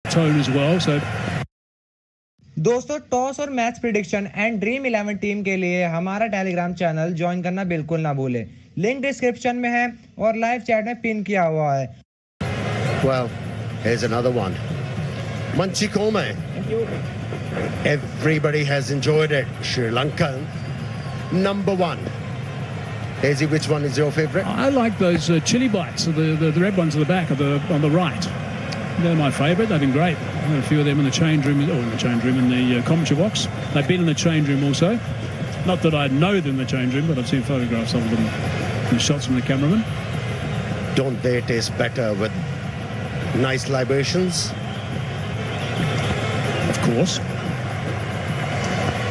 tone as well. So दोस्तों toss और match prediction and dream 11 team के लिए हमारा टेलीग्राम चैनल ज्वाइन करना बिल्कुल ना भूलें। लिंक डिस्क्रिप्शन में है और लाइव चैट में पिन किया हुआ है। Well, here's another one. Manchi Kome. Everybody has enjoyed it. Sri Lanka, number one. Daisy, which one is your favorite? I like those chili bites, the red ones at the back, on the right. They're my favourite. They've been great. I've had a few of them in the change room, in the commentary box. They've been in the change room also. Not that I know them in the change room, but I've seen photographs of them and shots from the cameraman. Don't they taste better with nice libations? Of course.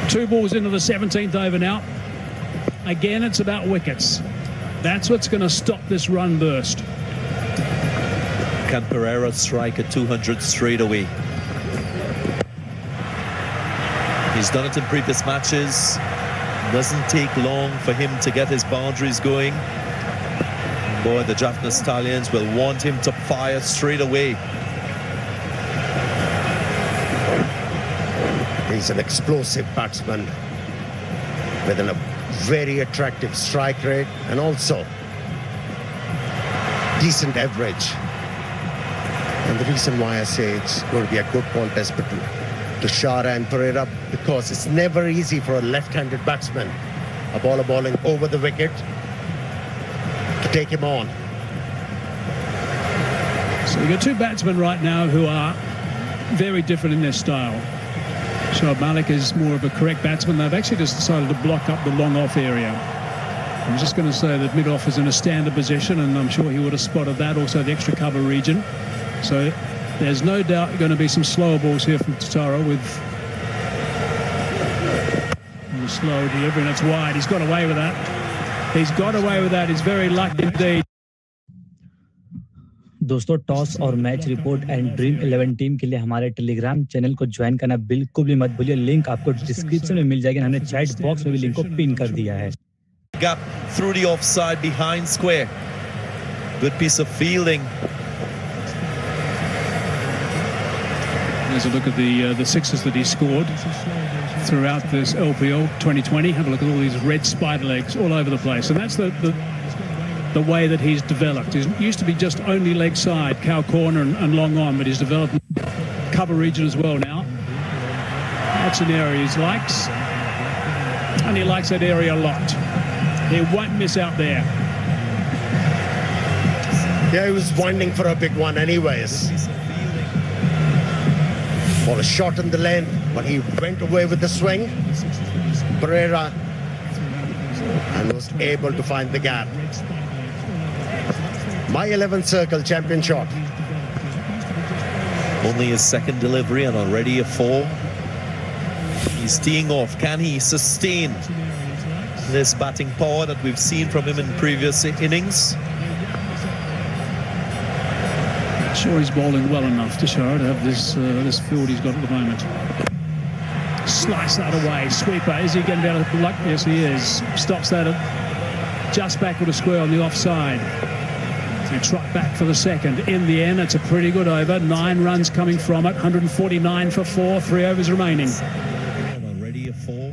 2 balls into the 17th over now. Again, it's about wickets. That's what's going to stop this run burst. Can Pereira strike at 200 straight away? He's done it in previous matches. Doesn't take long for him to get his boundaries going. Boy, the Jaffna Stallions will want him to fire straight away. He's an explosive batsman with a very attractive strike rate and also decent average. And the reason why I say it's going to be a good contest between Tushara and Pereira, because it's never easy for a left-handed batsman, a bowler bowling over the wicket, to take him on. So you've got 2 batsmen right now who are very different in their style. Shoaib Malik is more of a correct batsman. They've actually just decided to block up the long off area. I'm just going to say that mid-off is in a standard position, and I'm sure he would have spotted that, also the extra cover region. So there's no doubt going to be some slower balls here from Tatara with the slow delivery, and it's wide. He's got away with that. He's got away with that. He's very lucky indeed. दोस्तों toss और match report and dream 11 team के लिए हमारे Telegram channel को join करना बिल्कुल भी मत भूलिए। लिंक आपको डिस्क्रिप्शन में मिल जाएगी। हमने चैट बॉक्स में भी लिंक को पिन कर दिया है। Gap through the offside behind square. Good piece of fielding. There's a look at the sixes that he scored throughout this LPL 2020. Have a look at all these red spider legs all over the place, and that's the way that he's developed. He used to be just only leg side, cow corner and long on, but he's developed cover region as well now. That's an area he likes, and he likes that area a lot. He won't miss out there. Yeah, he was winding for a big one anyways. Ball a shot in the length, but he went away with the swing. Pereira and was able to find the gap. My 11th circle champion shot. Only his second delivery and already a 4. He's teeing off. Can he sustain this batting power that we've seen from him in previous innings? Sure, he's bowling well enough to show to have this field he's got at the moment. Slice that away, sweeper. Is he going to be able to block? Yes, he is. Stops that at just back with a square on the offside. They trot back for the second. In the end, it's a pretty good over. 9 runs coming from it. 149 for 4. 3 overs remaining. Already a 4.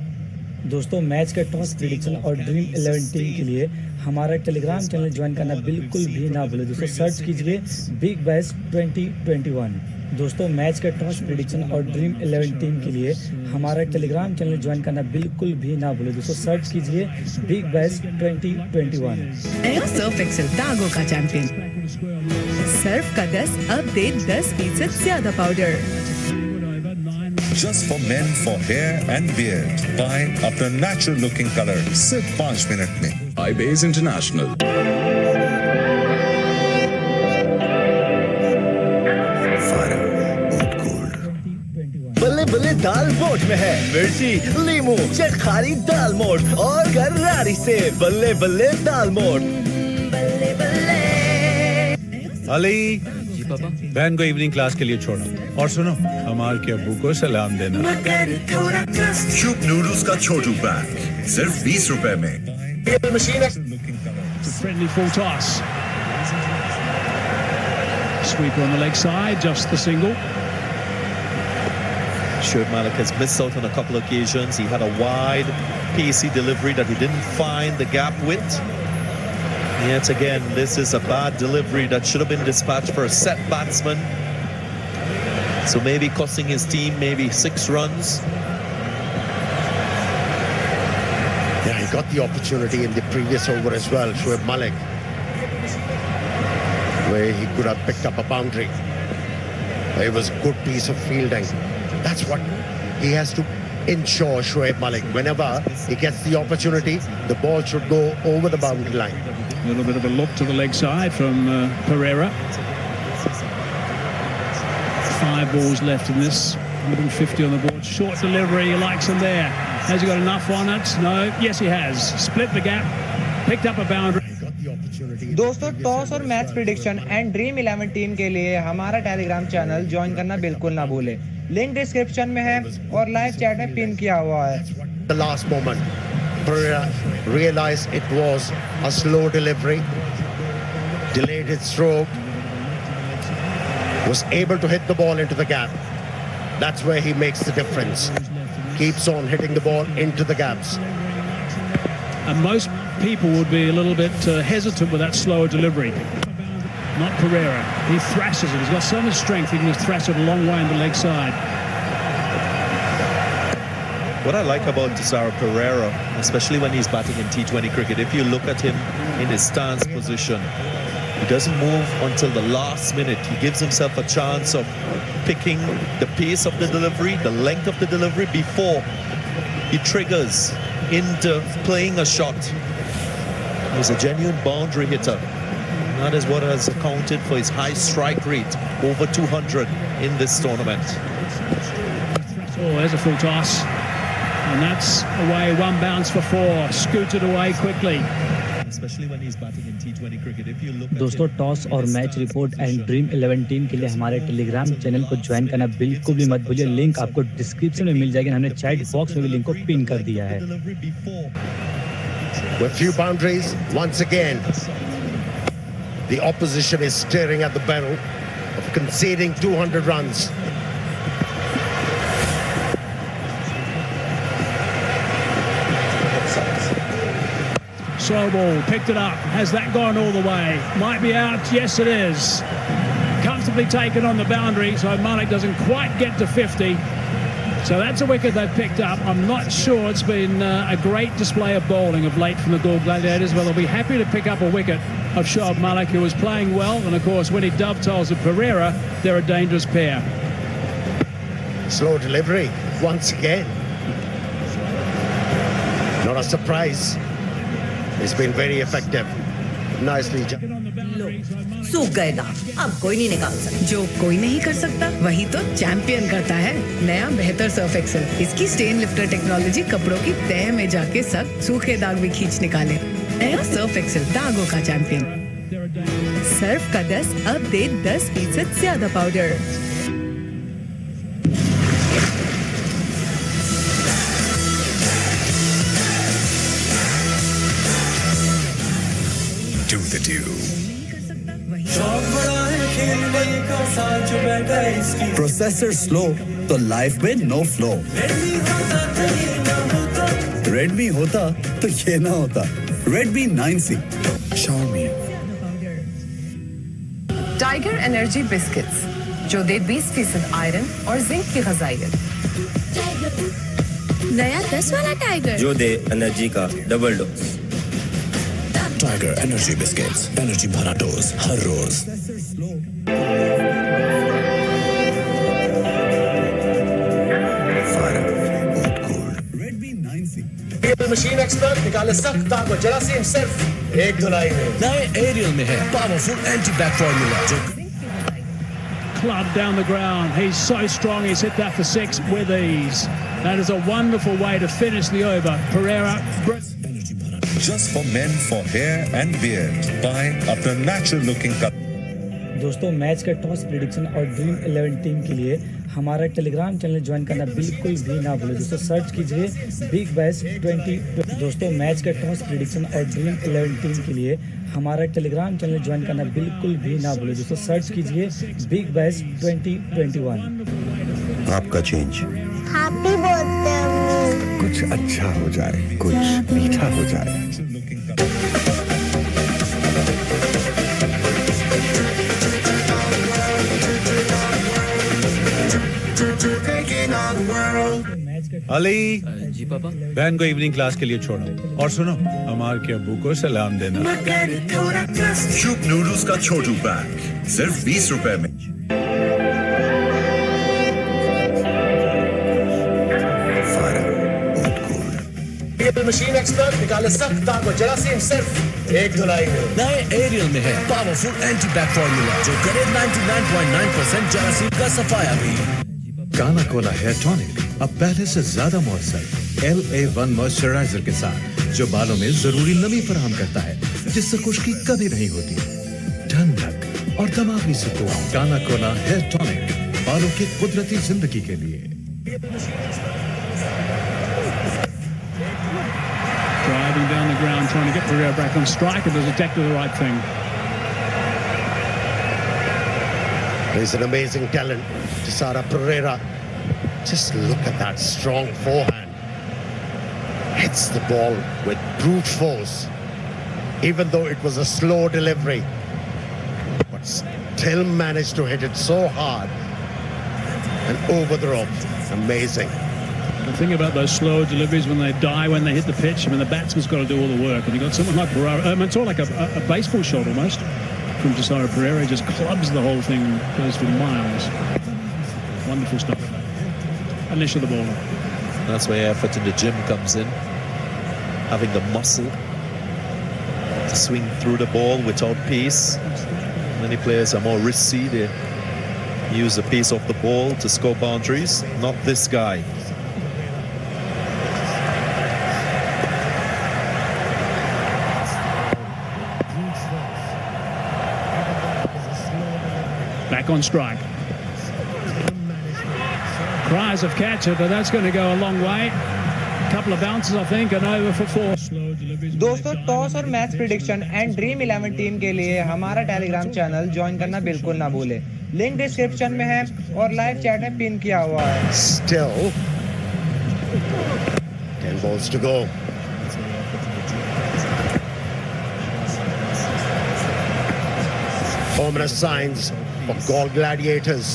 दोस्तों match के toss prediction और dream 11 team के लिए हमारा Telegram channel join करना बिल्कुल भी ना भूलें। दोस्तों सर्च कीजिए बिग बैश 2021। दोस्तों मैच के टॉस प्रेडिक्शन और ड्रीम 11 टीम के लिए हमारा टेलीग्राम चैनल ज्वाइन करना बिल्कुल भी ना भूलें। दोस्तों सर्च कीजिए बिग बैश 2021। नया सर्फ एक्सेल दागों का चैंपियन। सर्फ का 10 अब दे 10% ज्यादा powder. Just for men for hair and beard. Buy अपना natural looking color सिर्फ 5 मिनट में। iBase International. बल्ले बल्ले दाल मोठ में है मिर्ची लीमू चटखारी दाल मोठ और गरारी से बल्ले बल्ले दाल मोठ। बल्ले बल्ले अली बहन को इवनिंग क्लास के लिए छोड़ो और सुनो हमार के अब्बू को सलाम देना। क्यूब नूडल्स का छोटू पैक सिर्फ 20 रुपए में। Friendly full toss. Sweeper on the leg side, just the single. Shoaib Malik has missed out on a couple of occasions. He had a wide, pacey delivery that he didn't find the gap with. Yet again, this is a bad delivery that should have been dispatched for a set batsman. So maybe costing his team maybe 6 runs. Yeah, he got the opportunity in the previous over as well, Shoaib Malik, where he could have picked up a boundary. It was a good piece of fielding. That's what he has to ensure, Shoaib Malik. Whenever he gets the opportunity, the ball should go over the boundary line. A little bit of a look to the leg side from Pereira. 5 balls left in this. 150 on the board. Short delivery, he likes him there. Has he got enough on it? No. Yes, he has. Split the gap. Picked up a boundary. दोस्तों, toss और match prediction and dream 11 team के लिए हमारा Telegram channel join करना बिल्कुल ना भूले। Link description में है और लाइव चैट में पिन किया हुआ है। The last moment, Pereira realized it was a slow delivery, delayed his stroke, was able to hit the ball into the gap. That's where he makes the difference. Keeps on hitting the ball into the gaps. And most people would be a little bit hesitant with that slower delivery. Not Pereira. He thrashes it. He's got so much strength, he can just thrash it a long way on the leg side. What I like about Desaro Pereira, especially when he's batting in T20 cricket, if you look at him in his stance position, he doesn't move until the last minute. He gives himself a chance of picking the pace of the delivery, the length of the delivery before he triggers into playing a shot. He's a genuine boundary hitter. That is what has accounted for his high strike rate, over 200 in this tournament. Oh, there's a full toss. And that's away, 1 bounce for 4. Scooted away quickly. Especially when he's batting in T20 cricket, if you look at दोस्तों, toss और match report and dream 11 team के लिए हमारे Telegram channel को join करना बिल्कुल भी मत भूलिए। लिंक आपको डिस्क्रिप्शन में मिल जाएगी। हमने चैट बॉक्स में भी लिंक को पिन कर दिया है। With few boundaries, once again, the opposition is staring at the barrel of conceding 200 runs. Slow ball, picked it up. Has that gone all the way? Might be out. Yes, it is. Comfortably taken on the boundary, so Malik doesn't quite get to 50. So that's a wicket they've picked up. I'm not sure it's been a great display of bowling of late from the Galle Gladiators, but they'll be happy to pick up a wicket of Shoaib Malik, who was playing well. And, of course, when he dovetails with Pereira, they're a dangerous pair. Slow delivery, once again. Not a surprise. It's been very effective. Nicely done. सूख गए दांत, अब कोई नहीं निकाल सकता। जो कोई नहीं कर सकता वही तो चैंपियन करता है। नया बेहतर सर्फ एक्सेल, इसकी स्टेन लिफ्टर टेक्नोलॉजी कपड़ों की तह में जाके सख्त सूखे दाग भी खींच निकाले। नया सर्फ एक्सेल, दागों का चैंपियन। सर्फ का 10 अब दे 10% ज्यादा powder. Do the do. Processor slow तो लाइफ में नो फ्लो। रेडमी होता तो ये ना होता। Redmi 9C Xiaomi। Tiger energy biscuits जो दे 20% आयरन और जिंक की ग़िज़ाइयत। नया 10 वाला टाइगर जो दे एनर्जी का double dose. Tiger energy biscuits, energy भरा डोज हर रोज। मशीन एक्सपर्ट निकाले सख्त दाग और जरासीम सिर्फ एक धुलाई में। नए एरियल में है पावरफुल एंटी बैक फॉर्मूला जो Club down the ground. He's so strong. He's hit that for 6 with ease. That is a wonderful way to finish the over. Pereira. Just for men, for hair and beard. Buy अपना natural looking color. दोस्तों, match का toss prediction और dream 11 team के लिए हमारा Telegram channel join करना बिल्कुल भी ना भूलें। दोस्तों, सर्च कीजिए बिग बैश 20। दोस्तों, मैच का टॉस प्रेडिक्शन और ड्रीम 11 टीम के लिए हमारा टेलीग्राम चैनल ज्वाइन करना बिल्कुल भी ना भूलें। दोस्तों, सर्च कीजिए बिग बैश 2021। आपका चेंज हैप्पी बर्थडे अम्मी। कुछ अच्छा हो जाए, कुछ मीठा हो जाए। अली जी पापा। बहन को इवनिंग क्लास के लिए छोड़ो और सुनो अमार के अब्बू को सलाम देना। शुभ नूडल्स का छोटू पैक सिर्फ 20 रुपए में। मशीन एक्सपर्ट निकाले सख्त दाग और जरासीम सिर्फ एक धुलाई में। नए एरियल में है पावरफुल एंटी बैक फॉर्मूला जो करे 99.9% जरासीम का सफाया भी। काला कोला हेयर टॉनिक अब पहले से ज्यादा मॉइस्चर LA1 मॉइस्चराइजर के साथ जो बालों में जरूरी नमी फराहम करता है जिससे खुश्की कभी नहीं होती। ठंडक और दिमागी सुकून। काला कोला हेयर टॉनिक बालों की कुदरती जिंदगी के लिए। Driving down the ground, trying to get Pereira back on strike, and does exactly the right thing. He's an amazing talent, Tisara Pereira. Just look at that strong forehand. Hits the ball with brute force, even though it was a slow delivery. But still managed to hit it so hard and over the rope. Amazing. The thing about those slow deliveries when they die, when they hit the pitch, I mean, the batsman's got to do all the work. And you've got someone like Pereira, it's all like a baseball shot almost from Tisara Pereira. He just clubs the whole thing, goes for miles. Wonderful stuff. Unless you're the bowler. That's where effort in the gym comes in. Having the muscle to swing through the ball without pace. Many players are more risky. They use a piece of the ball to score boundaries. Not this guy. Back on strike. Cries of catcher, but that's going to go a long way. Couple of bounces, I think, and over for 4. दोस्तों toss और match prediction and dream 11 team के लिए हमारा Telegram channel join करना बिल्कुल ना भूले। Link description में है और लाइव चैट में पिन किया हुआ है। Still 10 balls to go. Ominous signs of Galle Gladiators.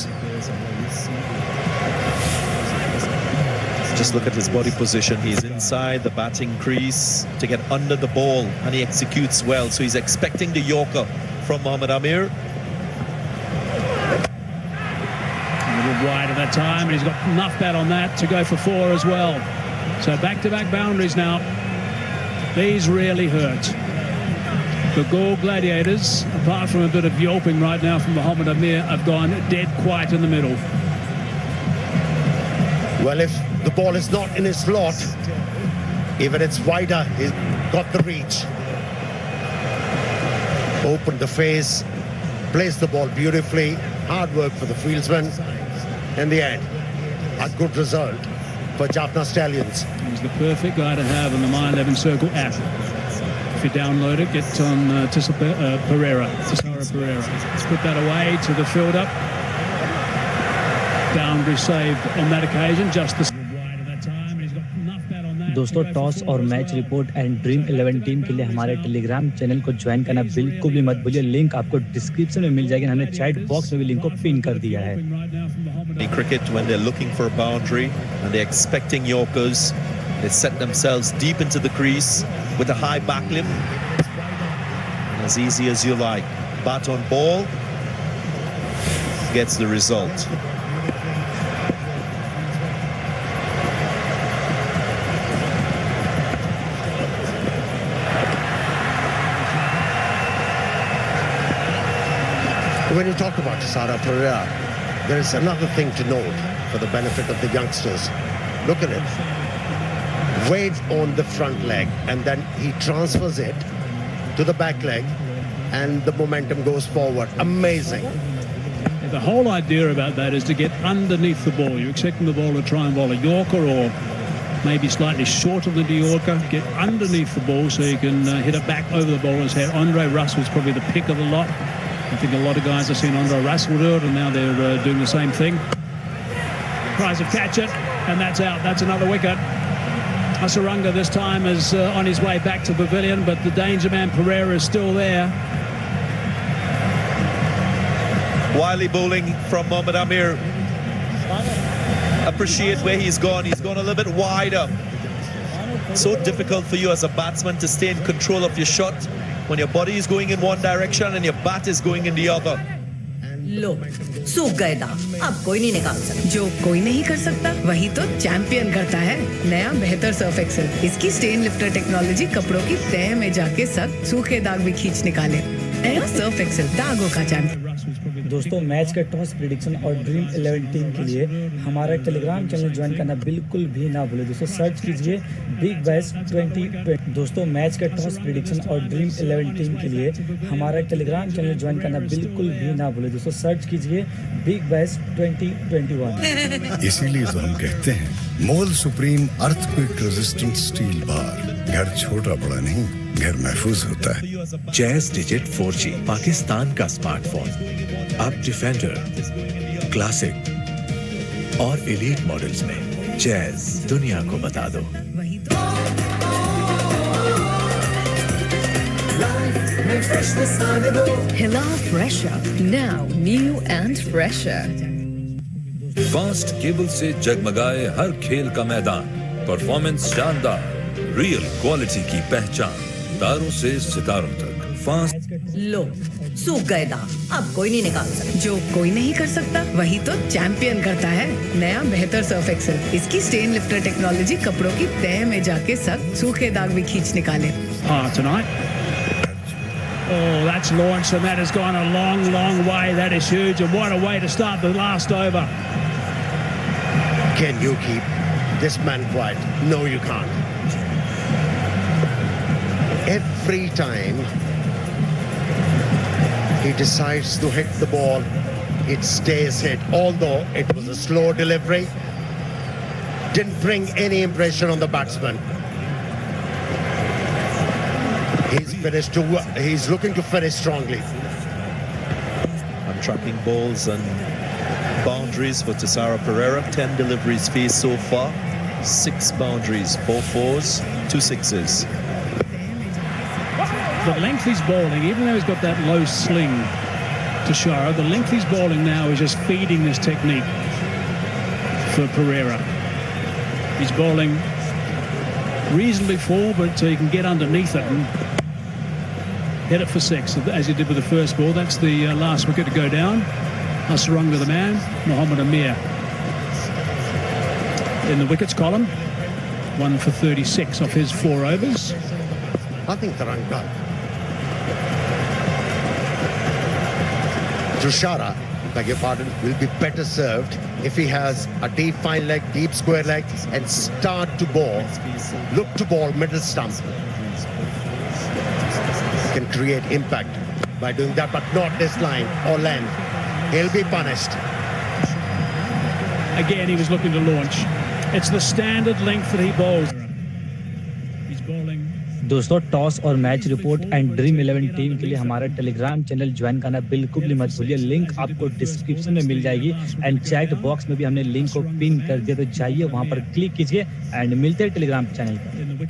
Just look at his body position. He's inside the batting crease to get under the ball, and he executes well. So he's expecting the Yorker from Mohammad Amir. A little wide at that time, and he's got enough bat on that to go for 4 as well. So back-to-back boundaries now. These really hurt. The Galle Gladiators, apart from a bit of yelping right now from Mohammad Amir, have gone dead quiet in the middle. Well, if the ball is not in his slot, even it's wider, he's got the reach. Opened the face, placed the ball beautifully. Hard work for the fieldsman. In the end, a good result for Jaffna Stallions. He's the perfect guy to have in the My 11 Circle app. If you download it, get on Tisara Pereira. Let's put that away to the fielder. Boundary saved on that occasion. Just the wide at that time, and he's got enough bat on that. दोस्तों toss और match report and dream 11 team के लिए हमारे Telegram channel को join करना बिल्कुल भी मत भूलिए। लिंक आपको डिस्क्रिप्शन में मिल जाएगी। हमने चैट बॉक्स में भी लिंक को पिन कर दिया है। In cricket, when they're looking for a boundary and they're expecting Yorkers, they set themselves deep into the crease with a high backlim. As easy as you like. Bat on ball gets the result. When you talk about Tisara Pereira, there is another thing to note for the benefit of the youngsters. Look at it. Weight on the front leg, and then he transfers it to the back leg, and the momentum goes forward. Amazing. The whole idea about that is to get underneath the ball. You're expecting the ball to try and bowl a Yorker or maybe slightly shorter than the Yorker. Get underneath the ball so you can hit it back over the bowler's head. Andre Russell's probably the pick of the lot. I think a lot of guys have seen Andre Russell do it, and now they're doing the same thing. tries to catch it, and that's out. That's another wicket. Hasaranga this time is on his way back to pavilion, but the danger man Pereira is still there. Wily bowling from Mohammad Amir. Appreciate where he's gone. He's gone a little bit wider. So difficult for you as a batsman to stay in control of your shot when your body is going in one direction and your bat is going in the other. लो सूख गए दांत अब कोई नहीं निकाल सकता जो कोई नहीं कर सकता वही तो चैंपियन करता है नया बेहतर सर्फ एक्सेल इसकी स्टेन लिफ्टर टेक्नोलॉजी कपड़ों की तह में जाके सख्त सूखे दाग भी खींच निकाले नया सर्फ एक्सेल दागों का चैंपियन दोस्तों मैच का टॉस प्रेडिक्शन और ड्रीम 11 टीम के लिए हमारा टेलीग्राम चैनल ज्वाइन करना बिल्कुल भी ना भूलें दोस्तों सर्च कीजिए बिग बैश 2020 दोस्तों मैच का टॉस प्रेडिक्शन और ड्रीम 11 टीम के लिए हमारा टेलीग्राम चैनल ज्वाइन करना बिल्कुल भी ना भूलें दोस्तों सर्च कीजिए बिग बैश 2021 इसीलिए तो हम कहते हैं मोल supreme earthquake resistant steel bar घर छोटा बड़ा नहीं घर महफूज होता है जैज डिजिट 4G पाकिस्तान का स्मार्टफोन अब डिफेंडर क्लासिक और एलीट मॉडल्स में जैज दुनिया को बता दो Hila Fresher now new and fresher fast cable से जगमगाए हर खेल का मैदान परफॉर्मेंस शानदार रियल क्वालिटी की पहचान तारों से सितारों तक फास्ट लो सूख गए दांत अब कोई नहीं निकाल सकता जो कोई नहीं कर सकता वही तो चैंपियन करता है नया बेहतर सर्फ एक्सेल इसकी स्टेन लिफ्टर टेक्नोलॉजी कपड़ों की तह में जाके सख्त सूखे दाग भी खींच निकाले Tonight. Oh, that's launched and that has gone a long, long way. That is huge and what a way to start the last over. Can you keep this man quiet? No, you can't. Every time he decides to hit the ball, it stays hit. Although it was a slow delivery, didn't bring any impression on the batsman. He's looking to finish strongly. Untracking balls and boundaries for Tessara Pereira. 10 deliveries faced so far. 6 boundaries, 4 fours, 2 sixes. The length he's bowling, even though he's got that low sling to Shara, the length he's bowling now is just feeding this technique for Pereira. He's bowling reasonably full, but he can get underneath it and hit it for 6, as he did with the first ball. That's the last wicket to go down. Hasaranga the man, Mohammad Amir in the wickets column. 1 for 36 off his 4 overs. I think the run got Tushara, beg your pardon, will be better served if he has a deep fine leg, deep square leg, and start to bowl. Look to bowl middle stump. Can create impact by doing that, but not this line or length. He'll be punished. Again, he was looking to launch. It's the standard length that he bowls. He's bowling. दोस्तों toss और match report and dream 11 team के लिए हमारा Telegram channel join करना बिल्कुल भी मत भूलिए लिंक आपको डिस्क्रिप्शन में मिल जाएगी एंड चैट बॉक्स में भी हमने लिंक को पिन कर दिया तो जाइए वहां पर क्लिक कीजिए एंड मिलते हैं टेलीग्राम चैनल पर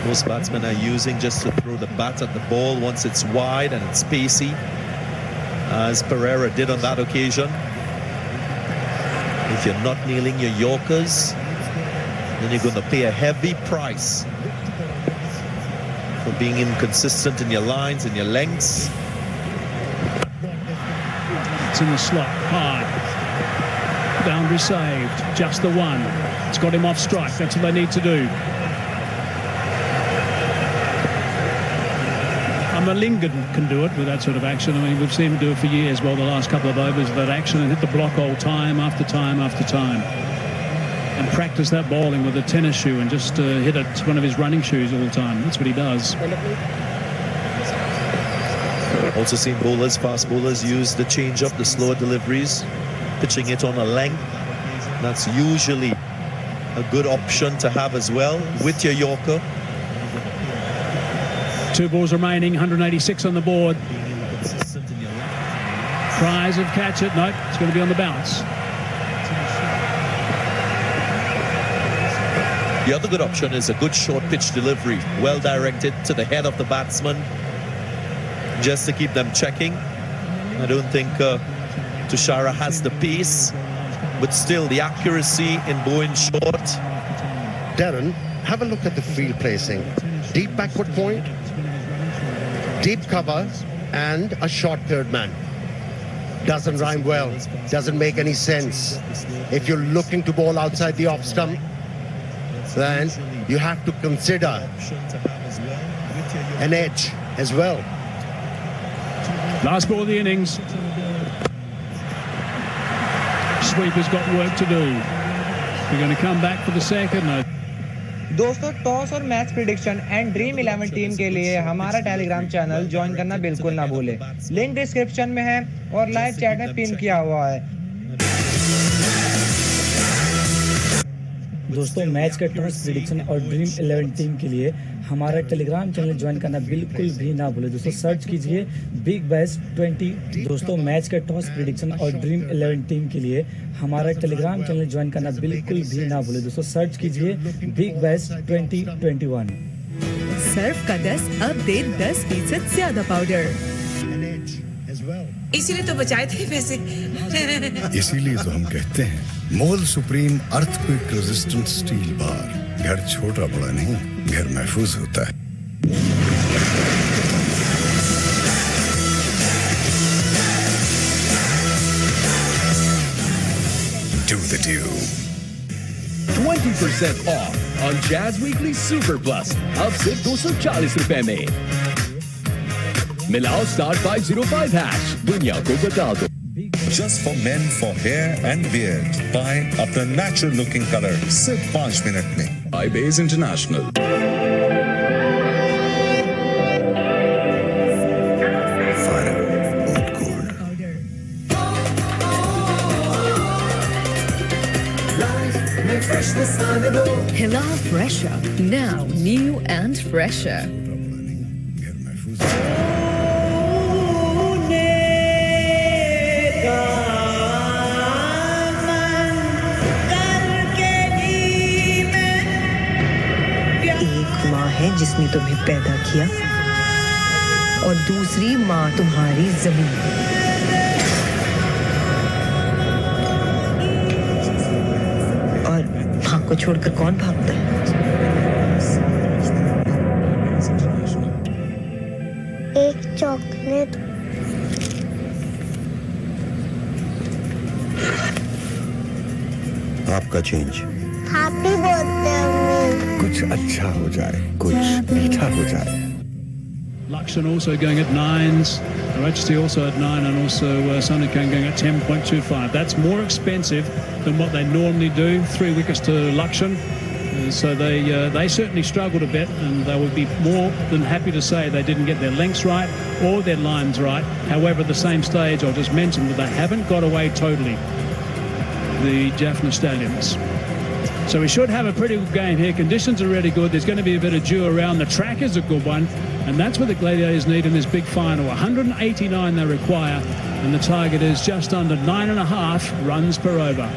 Most batsmen are using just to throw the bat at the ball once it's wide and it's spacey, as Pereira did on that occasion. If you're not nailing your Yorkers, then you're going to pay a heavy price for being inconsistent in your lines and your lengths. It's in the slot, hard. Boundary saved, just the one. It's got him off strike, that's what they need to do. Malingan can do it with that sort of action. I mean, we've seen him do it for years, well, the last couple of overs of that action and hit the block hole time after time after time. And practice that bowling with a tennis shoe and just hit it one of his running shoes all the time. That's what he does. Also seen bowlers, fast bowlers use the change-up, the slower deliveries, pitching it on a length. That's usually a good option to have as well with your Yorker. 2 balls remaining, 186 on the board. Cries of catch it. Nope, it's going to be on the bounce. The other good option is a good short pitch delivery, well directed to the head of the batsman, just to keep them checking. I don't think Tushara has the pace, but still the accuracy in bowling short. Darren, have a look at the field placing. Deep backward point, deep cover, and a short third man. Doesn't rhyme well, doesn't make any sense. If you're looking to bowl outside the off stump, then you have to consider an edge as well. Last ball of the innings. Sweeper's got work to do. We're going to come back for the second. No. दोस्तों toss और match prediction and dream 11 team के लिए हमारा Telegram channel join करना बिल्कुल ना भूलें। Link description में है और लाइव चैट में पिन किया हुआ है। दोस्तों मैच का टॉस प्रेडिक्शन और ड्रीम 11 टीम के लिए हमारा टेलीग्राम चैनल ज्वाइन करना बिल्कुल भी ना भूलें। दोस्तों सर्च कीजिए बिग बैश 20। दोस्तों मैच का टॉस प्रेडिक्शन और ड्रीम 11 टीम के लिए हमारा टेलीग्राम चैनल ज्वाइन करना बिल्कुल भी ना भूलें। दोस्तों सर्च कीजिए बिग बैश 2021। सर्फ का 10 अब दे 10% ज्यादा पाउडर। इसीलिए तो बचाए थे पैसे। इसीलिए तो हम कहते हैं मोल supreme earthquake resistant steel bar. घर छोटा बड़ा नहीं, घर महफूज होता है। Do the do. 20% off on Jazz Weekly Super Plus अब सिर्फ 240 रुपए में। मिलाओ *505 हैश दुनिया को बता दो। Just for men for hair and beard. Buy अपना natural looking color सिर्फ 5 मिनट में। iBase International। Hila Fresher, now new and fresher. है जिसने तुम्हें पैदा किया और दूसरी माँ तुम्हारी जमीन। और माँ को छोड़कर कौन भागता है? एक चॉकलेट। आपका चेंज। हैप्पी बर्थडे अम्मी। कुछ अच्छा हो जाए, कुछ मीठा हो जाए। Lakshan also going at 9s, Rajati also at 9, and also Sanakan going at 10.25. That's more expensive than what they normally do. 3 wickets to Lakshan, so they certainly struggled a bit, and they would be more than happy to say they didn't get their lengths right or their lines right. However, at the same stage, I just mentioned that they haven't got away totally, the Jaffna Stallions. So we should have a pretty good game here. Conditions are really good. There's going to be a bit of dew around. The track is a good one. And that's what the Gladiators need in this big final. 189 they require. And the target is just under 9.5 runs per over.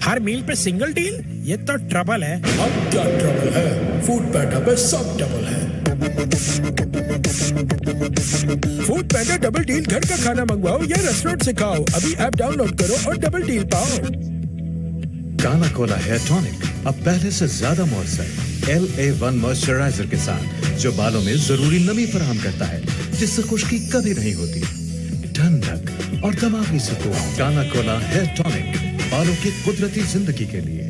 Her meal पे single deal, ये तो trouble है। अब क्या trouble है? Food पैंडा पे सब double है। फूड पैंडा डबल डील, घर का खाना मंगवाओ या रेस्टोरेंट से खाओ। अभी ऐप डाउनलोड करो और डबल डील पाओ। काला कोला हेयर टॉनिक अब पहले से ज्यादा मॉइस्चर LA1 मॉइस्चराइजर के साथ, जो बालों में जरूरी नमी फराहम करता है, जिससे खुश्की कभी नहीं होती। ठंडक और दमागी सुकून। काला कोला हेयर टॉनिक, बालों की कुदरती जिंदगी के लिए।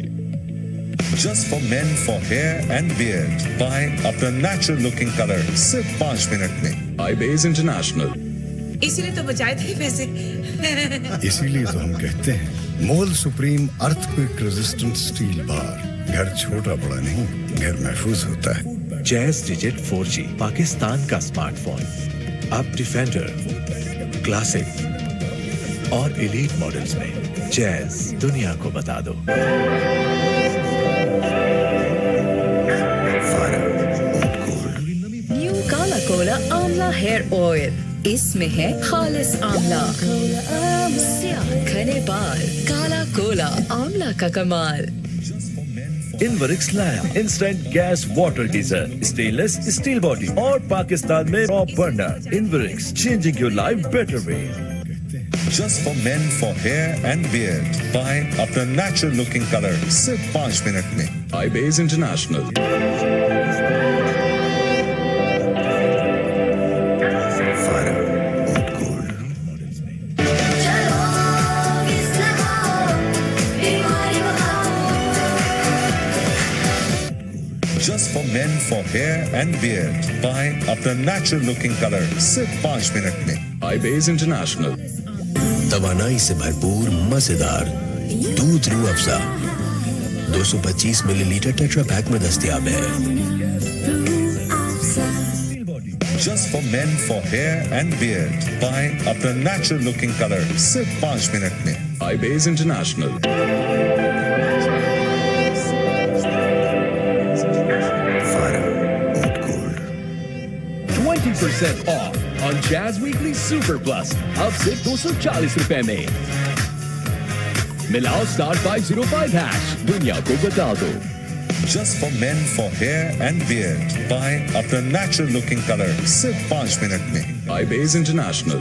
Just for men for hair and beard. Buy अपना natural looking color सिर्फ 5 मिनट में। iBase International। इसीलिए तो बचाए थे पैसे। इसीलिए तो हम कहते हैं मोल supreme earthquake resistant steel bar. घर छोटा बड़ा नहीं, घर महफूज होता है। जैज डिजिट 4G, पाकिस्तान का स्मार्टफोन। अब डिफेंडर, क्लासिक और एलीट मॉडल्स में जैज दुनिया को बता दो। न्यू काला कोला आंवला हेयर ऑयल, इसमें है खालिस आंवला, स्याह घने बाल। काला कोला आंवला का कमाल। इनवरिक्स लाया instant gas water geyser, stainless steel body और पाकिस्तान में top burner. Inverex, changing your life better way. Just for men for hair and beard. Buy अपना natural looking color सिर्फ 5 मिनट में। iBase International। Just for men for hair and beard. Buy अपना natural looking color सिर्फ 5 minute में। iBase International। तवानाई से भरपूर मजेदार दूध Rooh Afza 225 millilitre tetra pack में दस्तयाब है। Just for men for hair and beard. Buy अपना natural looking color सिर्फ 5 मिनट में। iBase International। 20% off on Jazz Weekly Super Plus, अब सिर्फ 240 रुपए में। मिलाओ *505#, दुनिया को बता दो। Just for men for hair and beard. Buy अपना natural looking color सिर्फ 5 मिनट में। iBase International।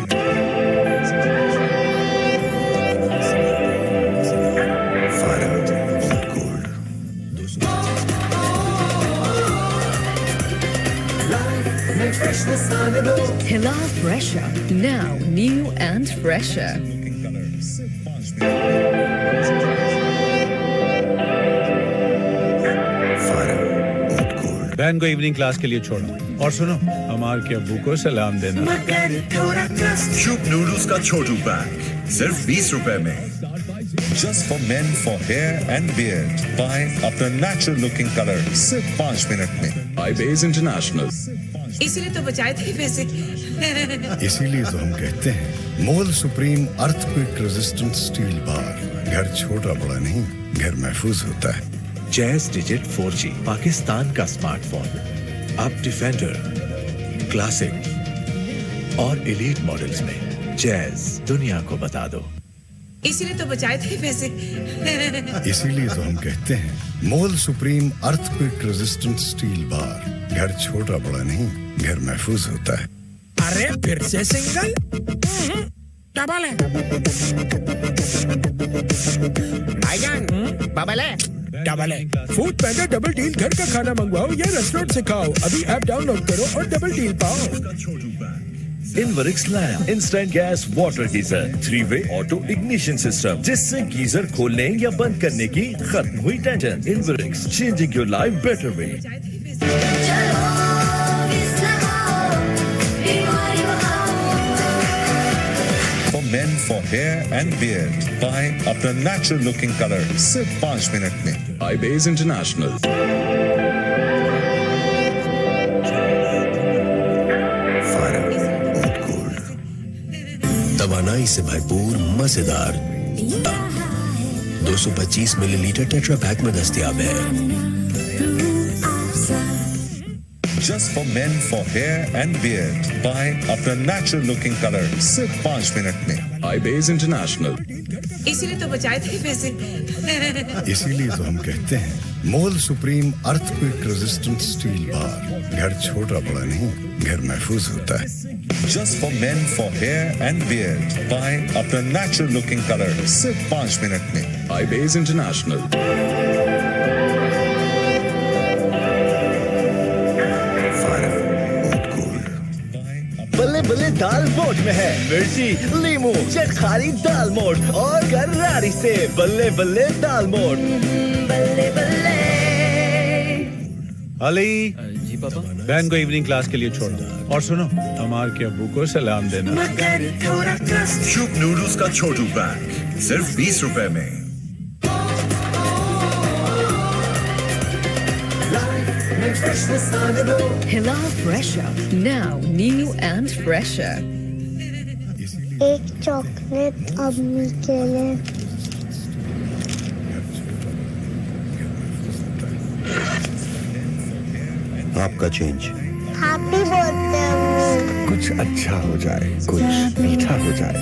Hila Fresher, now new and fresher. बहन को इवनिंग क्लास के लिए छोड़ो और सुनो हमार के अब्बू को सलाम देना। शुभ नूडल्स का छोटू पैक सिर्फ 20 रुपए में। Just for men for hair and beard. Buy अपना natural looking color सिर्फ 5 मिनट में। iBase International। इसीलिए तो बचाए थे पैसे। इसीलिए तो हम कहते हैं मोल supreme earthquake resistant steel bar. घर छोटा बड़ा नहीं, घर महफूज होता है। जैज डिजिट 4G, पाकिस्तान का स्मार्टफोन। अब डिफेंडर, क्लासिक और एलीट मॉडल्स में जैज दुनिया को बता दो। इसीलिए तो बचाए थे पैसे। इसीलिए तो हम कहते हैं मोल supreme earthquake resistant steel bar. घर छोटा बड़ा नहीं, घर महफूज होता है। अरे फिर से सिंगल? डबल है। भाईजान, बबल है। डबल है। फूड पैंडा डबल डील, घर का खाना मंगवाओ या रेस्टोरेंट से खाओ। अभी ऐप डाउनलोड करो और डबल डील पाओ। इनवरिक्स लाया इंस्टेंट गैस वाटर गीजर, 3-वे ऑटो इग्निशन सिस्टम, जिससे गीजर खोलने या बंद करने की खत्म हुई tension. Inverex, changing your life better way. For men for hair and beard. Buy अपना natural looking color सिर्फ 5 मिनट में। iBase International। तवानाई से भरपूर मजेदार 225 मिलीलीटर टेट्रा पैक में दस्तयाब है। Just for men for hair and beard. Buy अपना natural looking color सिर्फ 5 मिनट में। iBase International। इसीलिए तो बचाए थे पैसे। इसीलिए तो हम कहते हैं मोल supreme earthquake resistant steel bar. घर छोटा बड़ा नहीं, घर महफूज होता है। Just for men for hair and beard. Buy अपना natural looking color सिर्फ 5 मिनट में। iBase International। बल्ले बल्ले दाल मोठ में है मिर्ची लीमू चटखारी दाल मोठ और करारी से बल्ले बल्ले दाल मोठ बल्ले बल्ले। अली जी पापा। बहन को इवनिंग क्लास के लिए छोड़ दो और सुनो अमार के अब्बू को सलाम देना। शुभ नूडल्स का छोटू पैक सिर्फ 20 रुपए में। Hila Fresher, now new and fresher. एक चॉकलेट अम्मी के लिए। आपका चेंज। हैप्पी बर्थडे अम्मी। कुछ अच्छा हो जाए, कुछ मीठा हो जाए।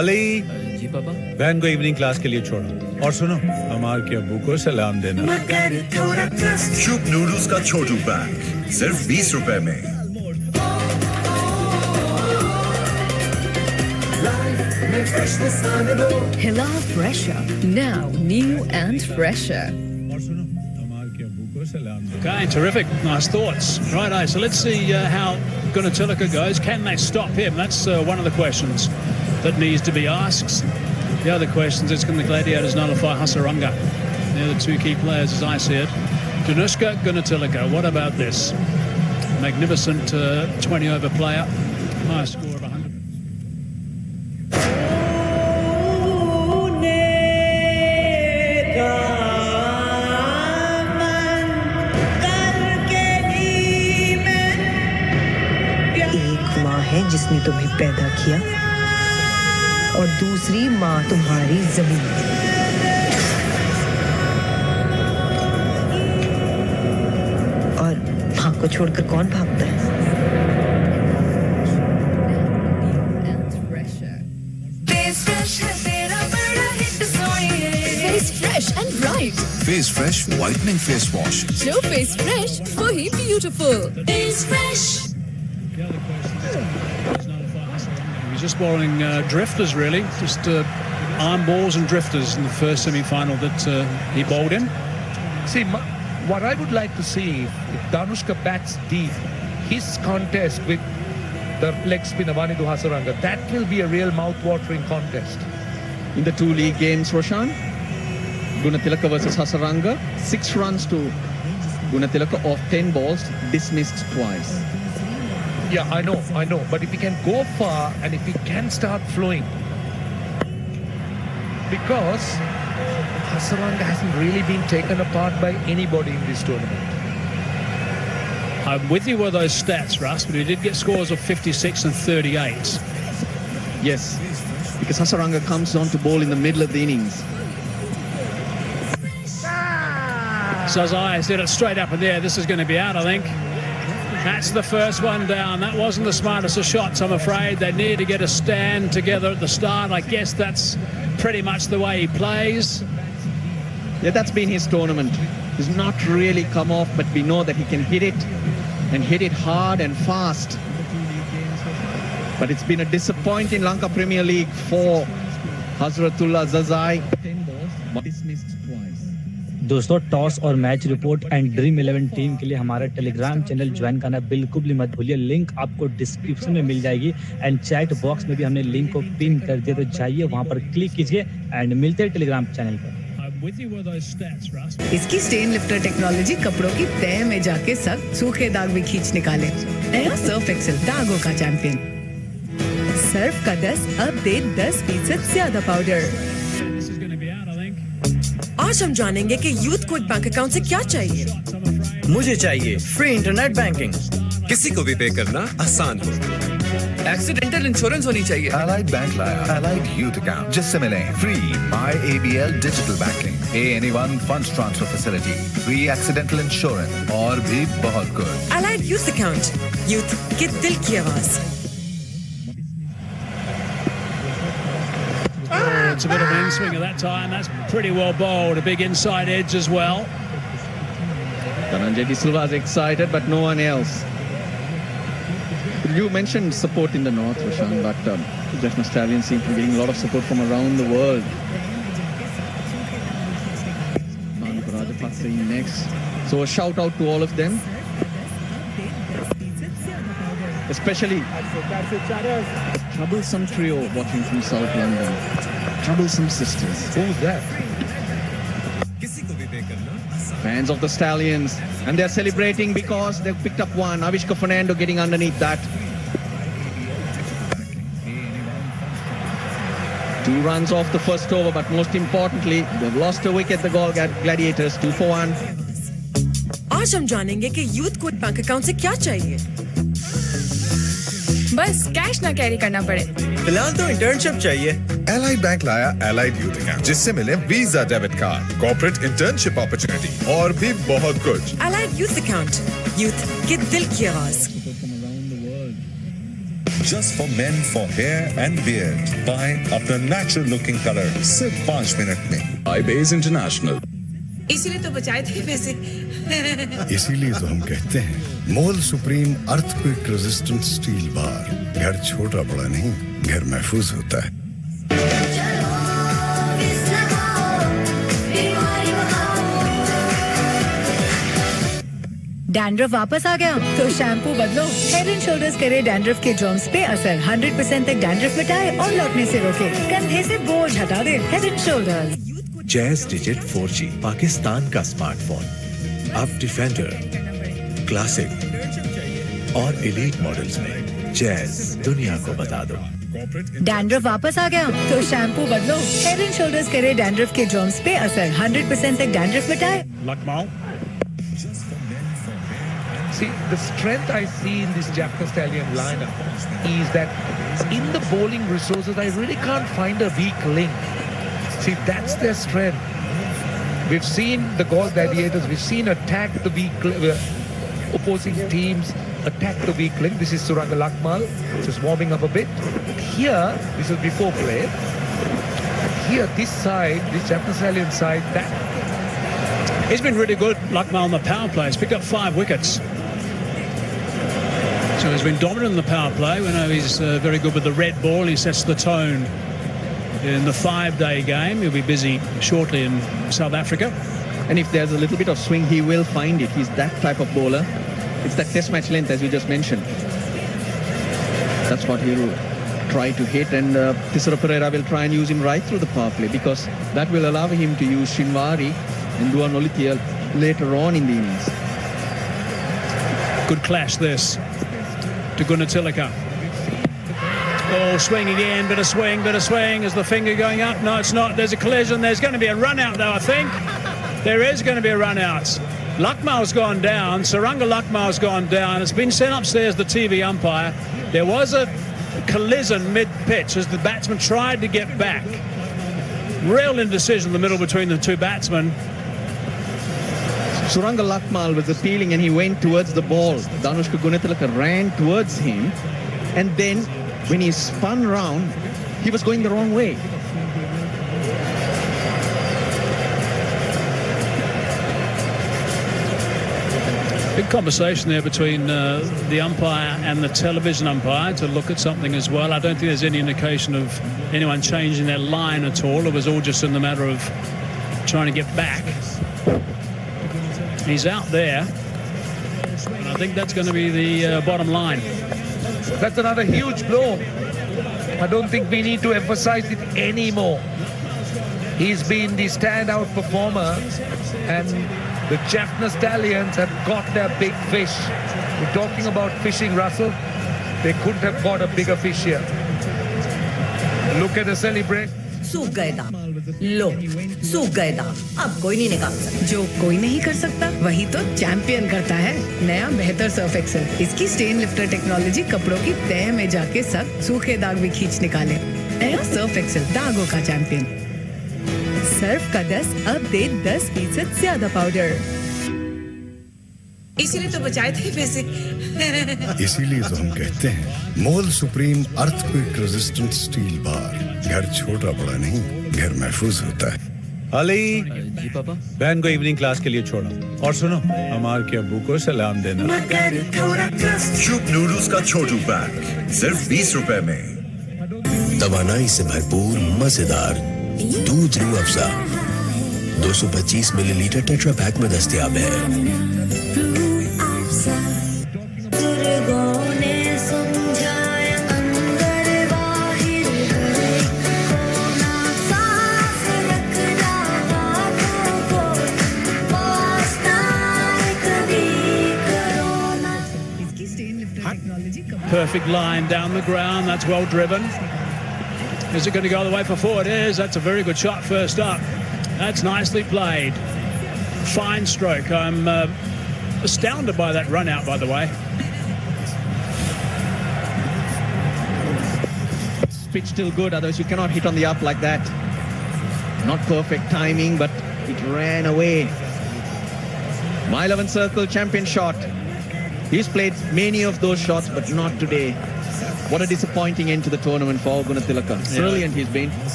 अली जी पापा। बहन को इवनिंग क्लास के लिए छोड़ो और सुनो अमार के अब्बू को सलाम देना। शुभ नूडल्स का छोटू पैक सिर्फ 20 रुपए में। Hila Fresher, now new and fresher. Okay, terrific. Nice thoughts. Righto, so let's see how Gunatilaka goes. Can they stop him? That's one of the questions that needs to be asked. The other questions is, can the Gladiators nullify Hasaranga? They're the two key players as I see it. Danushka Gunatilaka, what about this? Magnificent 20-over player. Highest score of 100. है जिसने तुम्हें पैदा किया और दूसरी माँ तुम्हारी जमीन। और भाग को छोड़कर कौन भागता है? Face fresh and bright. Face Fresh whitening face wash. Show face fresh for he beautiful. Face fresh. He's just bowling drifters, really. Just arm balls and drifters in the first semi-final that he bowled in. See, what I would like to see, if Danushka bats deep, his contest with the leg spinner Vanidu Hasaranga, that will be a real mouth-watering contest. In the two league games, Roshan, Gunatilaka versus Hasaranga, 6 runs to Gunatilaka of 10 balls, dismissed twice. Yeah, I know. But if he can go far and if he can start flowing, because Hasaranga hasn't really been taken apart by anybody in this tournament. I'm with you with those stats, Russ, but he did get scores of 56 and 38. Yes, because Hasaranga comes on to bowl in the middle of the innings. Sazai said it straight up in there. This is going to be out, I think. That's the first one down. That wasn't the smartest of shots, I'm afraid. They need to get a stand together at the start. I guess that's pretty much the way he plays. Yeah, that's been his tournament. He's not really come off, but we know that he can hit it and hit it hard and fast. But it's been a disappointing Lanka Premier League for Hazratullah Zazai. 10 balls, dismissed twice. दोस्तों toss और match report and dream 11 team के लिए हमारा Telegram channel join करना बिल्कुल भी मत भूलिए। लिंक आपको डिस्क्रिप्शन में मिल जाएगी एंड चैट बॉक्स में भी हमने लिंक को पिन कर दिया, तो जाइए वहां पर क्लिक कीजिए एंड मिलते हैं टेलीग्राम चैनल पर। इसकी स्टेन लिफ्टर टेक्नोलॉजी कपड़ों की तह में जाके सख्त सूखे दाग भी खींच निकाले। नया सर्फ एक्सेल दागों का चैंपियन। सर्फ का 10 अब दे 10% ज्यादा पाउडर। आज हम जानेंगे कि यूथ को एक बैंक अकाउंट से क्या चाहिए। मुझे चाहिए फ्री इंटरनेट बैंकिंग, किसी को भी पे करना आसान हो। एक्सीडेंटल इंश्योरेंस होनी चाहिए। Allied Bank लाया Allied Youth Account, जिससे मिले free My ABL digital banking, ANY1 funds transfer facility, free accidental insurance और भी बहुत कुछ। Allied Youth Account, यूथ के दिल की आवाज। It's a bit of an in-swing at that time. That's pretty well bowled. A big inside edge as well. Dhananjay De Silva is excited, but no one else. You mentioned support in the north, Roshan, but Jaffna Stallions seem to be getting a lot of support from around the world. next. So a shout out to all of them. especially the troublesome trio watching from South London. Troublesome sisters. Who's that? Fans of the Stallions, and they're celebrating because they've picked up one. Avishka Fernando getting underneath that. 2 runs off the first over, but most importantly, they've lost a wicket, the Galle Gladiators, 2 for 1. आज हम जानेंगे कि youth को bank account से क्या चाहिए। बस cash ना कैरी करना पड़े। फिलहाल तो इंटर्नशिप चाहिए। Allied Bank लाया Allied Youth Account, जिससे मिले visa debit card, corporate internship opportunity और भी बहुत कुछ। Allied Youth Account, यूथ के दिल की आवाज। Just for men for hair and beard. Buy अपना natural looking color सिर्फ 5 मिनट में। iBase International. इसीलिए तो बचाए थे पैसे। इसीलिए तो हम कहते हैं मोल supreme earthquake resistant steel bar. घर छोटा बड़ा नहीं, घर महफूज होता है। डैंड्रफ वापस आ गया तो शैम्पू बदलो। हेड एंड शोल्डर्स करे डैंड्रफ के जर्म्स पे असर। 100% तक डैंड्रफ मिटाए और लौटने से रोके। कंधे से बोझ हटा दे। Head and shoulders. Jazz digit 4G Pakistan का स्मार्टफोन अब डिफेंडर, क्लासिक और एलीट मॉडल्स में जैज दुनिया को बता दो। डैंड्रफ वापस आ गया तो शैम्पू बदलो। हेड एंड शोल्डर्स करे डैंड्रफ के जर्म्स पे असर। 100% तक डैंड्रफ मिटाए। See, the strength I see in this Jaffna Stallion lineup is that in the bowling resources, I really can't find a weak link. See, that's their strength. We've seen the Galle Gladiators, we've seen attack the weak opposing teams, attack the weak link. This is Suranga Lakmal, just warming up a bit. But here, this is before play. Here, this side, this Jaffna Stallion side, that he's been really good. Lakmal on the power play. He's picked up 5 wickets. So he's been dominant in the power play. We know he's very good with the red ball. He sets the tone in the 5-day game. He'll be busy shortly in South Africa. And if there's a little bit of swing, he will find it. He's that type of bowler. It's that test match length, as you just mentioned. That's what he'll try to hit. And Tisara Pereira will try and use him right through the power play, because that will allow him to use Shinwari and Duan Olithia later on in the innings. Good clash this to Gunatilaka. Oh, swing again, bit of swing. Is the finger going up? No, it's not. There's a collision. There's going to be a run out, though, I think. There is going to be a run out. Lakmal's gone down. Suranga Lakmal's gone down. It's been sent upstairs, the TV umpire. There was a collision mid-pitch as the batsman tried to get back. Real indecision in the middle between the two batsmen. Suranga Lakmal was appealing and he went towards the ball. Danushka Gunatilaka ran towards him, and then when he spun round, he was going the wrong way. Big conversation there between the umpire and the television umpire to look at something as well. I don't think there's any indication of anyone changing their line at all. It was all just in the matter of trying to get back. He's out there, and I think that's going to be the bottom line. That's another huge blow. I don't think we need to emphasize it anymore. He's been the standout performer, and the Jaffna Stallions have got their big fish. We're talking about fishing, Russell. They couldn't have caught a bigger fish here. Look at the celebration. सूख गए दाम, लो सूख गए दाम, अब कोई नहीं निकाल सकता। जो कोई नहीं कर सकता वही तो चैंपियन करता है। नया बेहतर सर्फ एक्सेल, इसकी स्टेन लिफ्टर टेक्नोलॉजी कपड़ों की तह में जाके सब सूखे दाग भी खींच निकाले। नया सर्फ एक्सेल, दागों का चैंपियन। सर्फ का 10 अब दे 10% ज्यादा पाउडर। इसीलिए तो बचाए थे पैसे। इसीलिए तो हम कहते हैं मोल supreme earthquake resistant steel bar. घर छोटा बड़ा नहीं, घर महफूज होता है। अली बहन को इवनिंग क्लास के लिए छोड़ा, और सुनो हमार के अब्बू को सलाम देना। शुभ नूडल्स का छोटू पैक सिर्फ 20 रुपए में। तवानाई से भरपूर मजेदार दूध Rooh Afza 225 millilitre tetra pack में दस्तयाब है। Perfect line down the ground. That's well driven. Is it going to go the way for four? It is. That's a very good shot first up. That's nicely played. Fine stroke. I'm astounded by that run out, by the way. Pitch still good, otherwise you cannot hit on the up like that. Not perfect timing, but it ran away. My 11 circle champion shot. He's played many of those shots, but not today. What a disappointing end to the tournament for Gunatilaka. Brilliant he's been.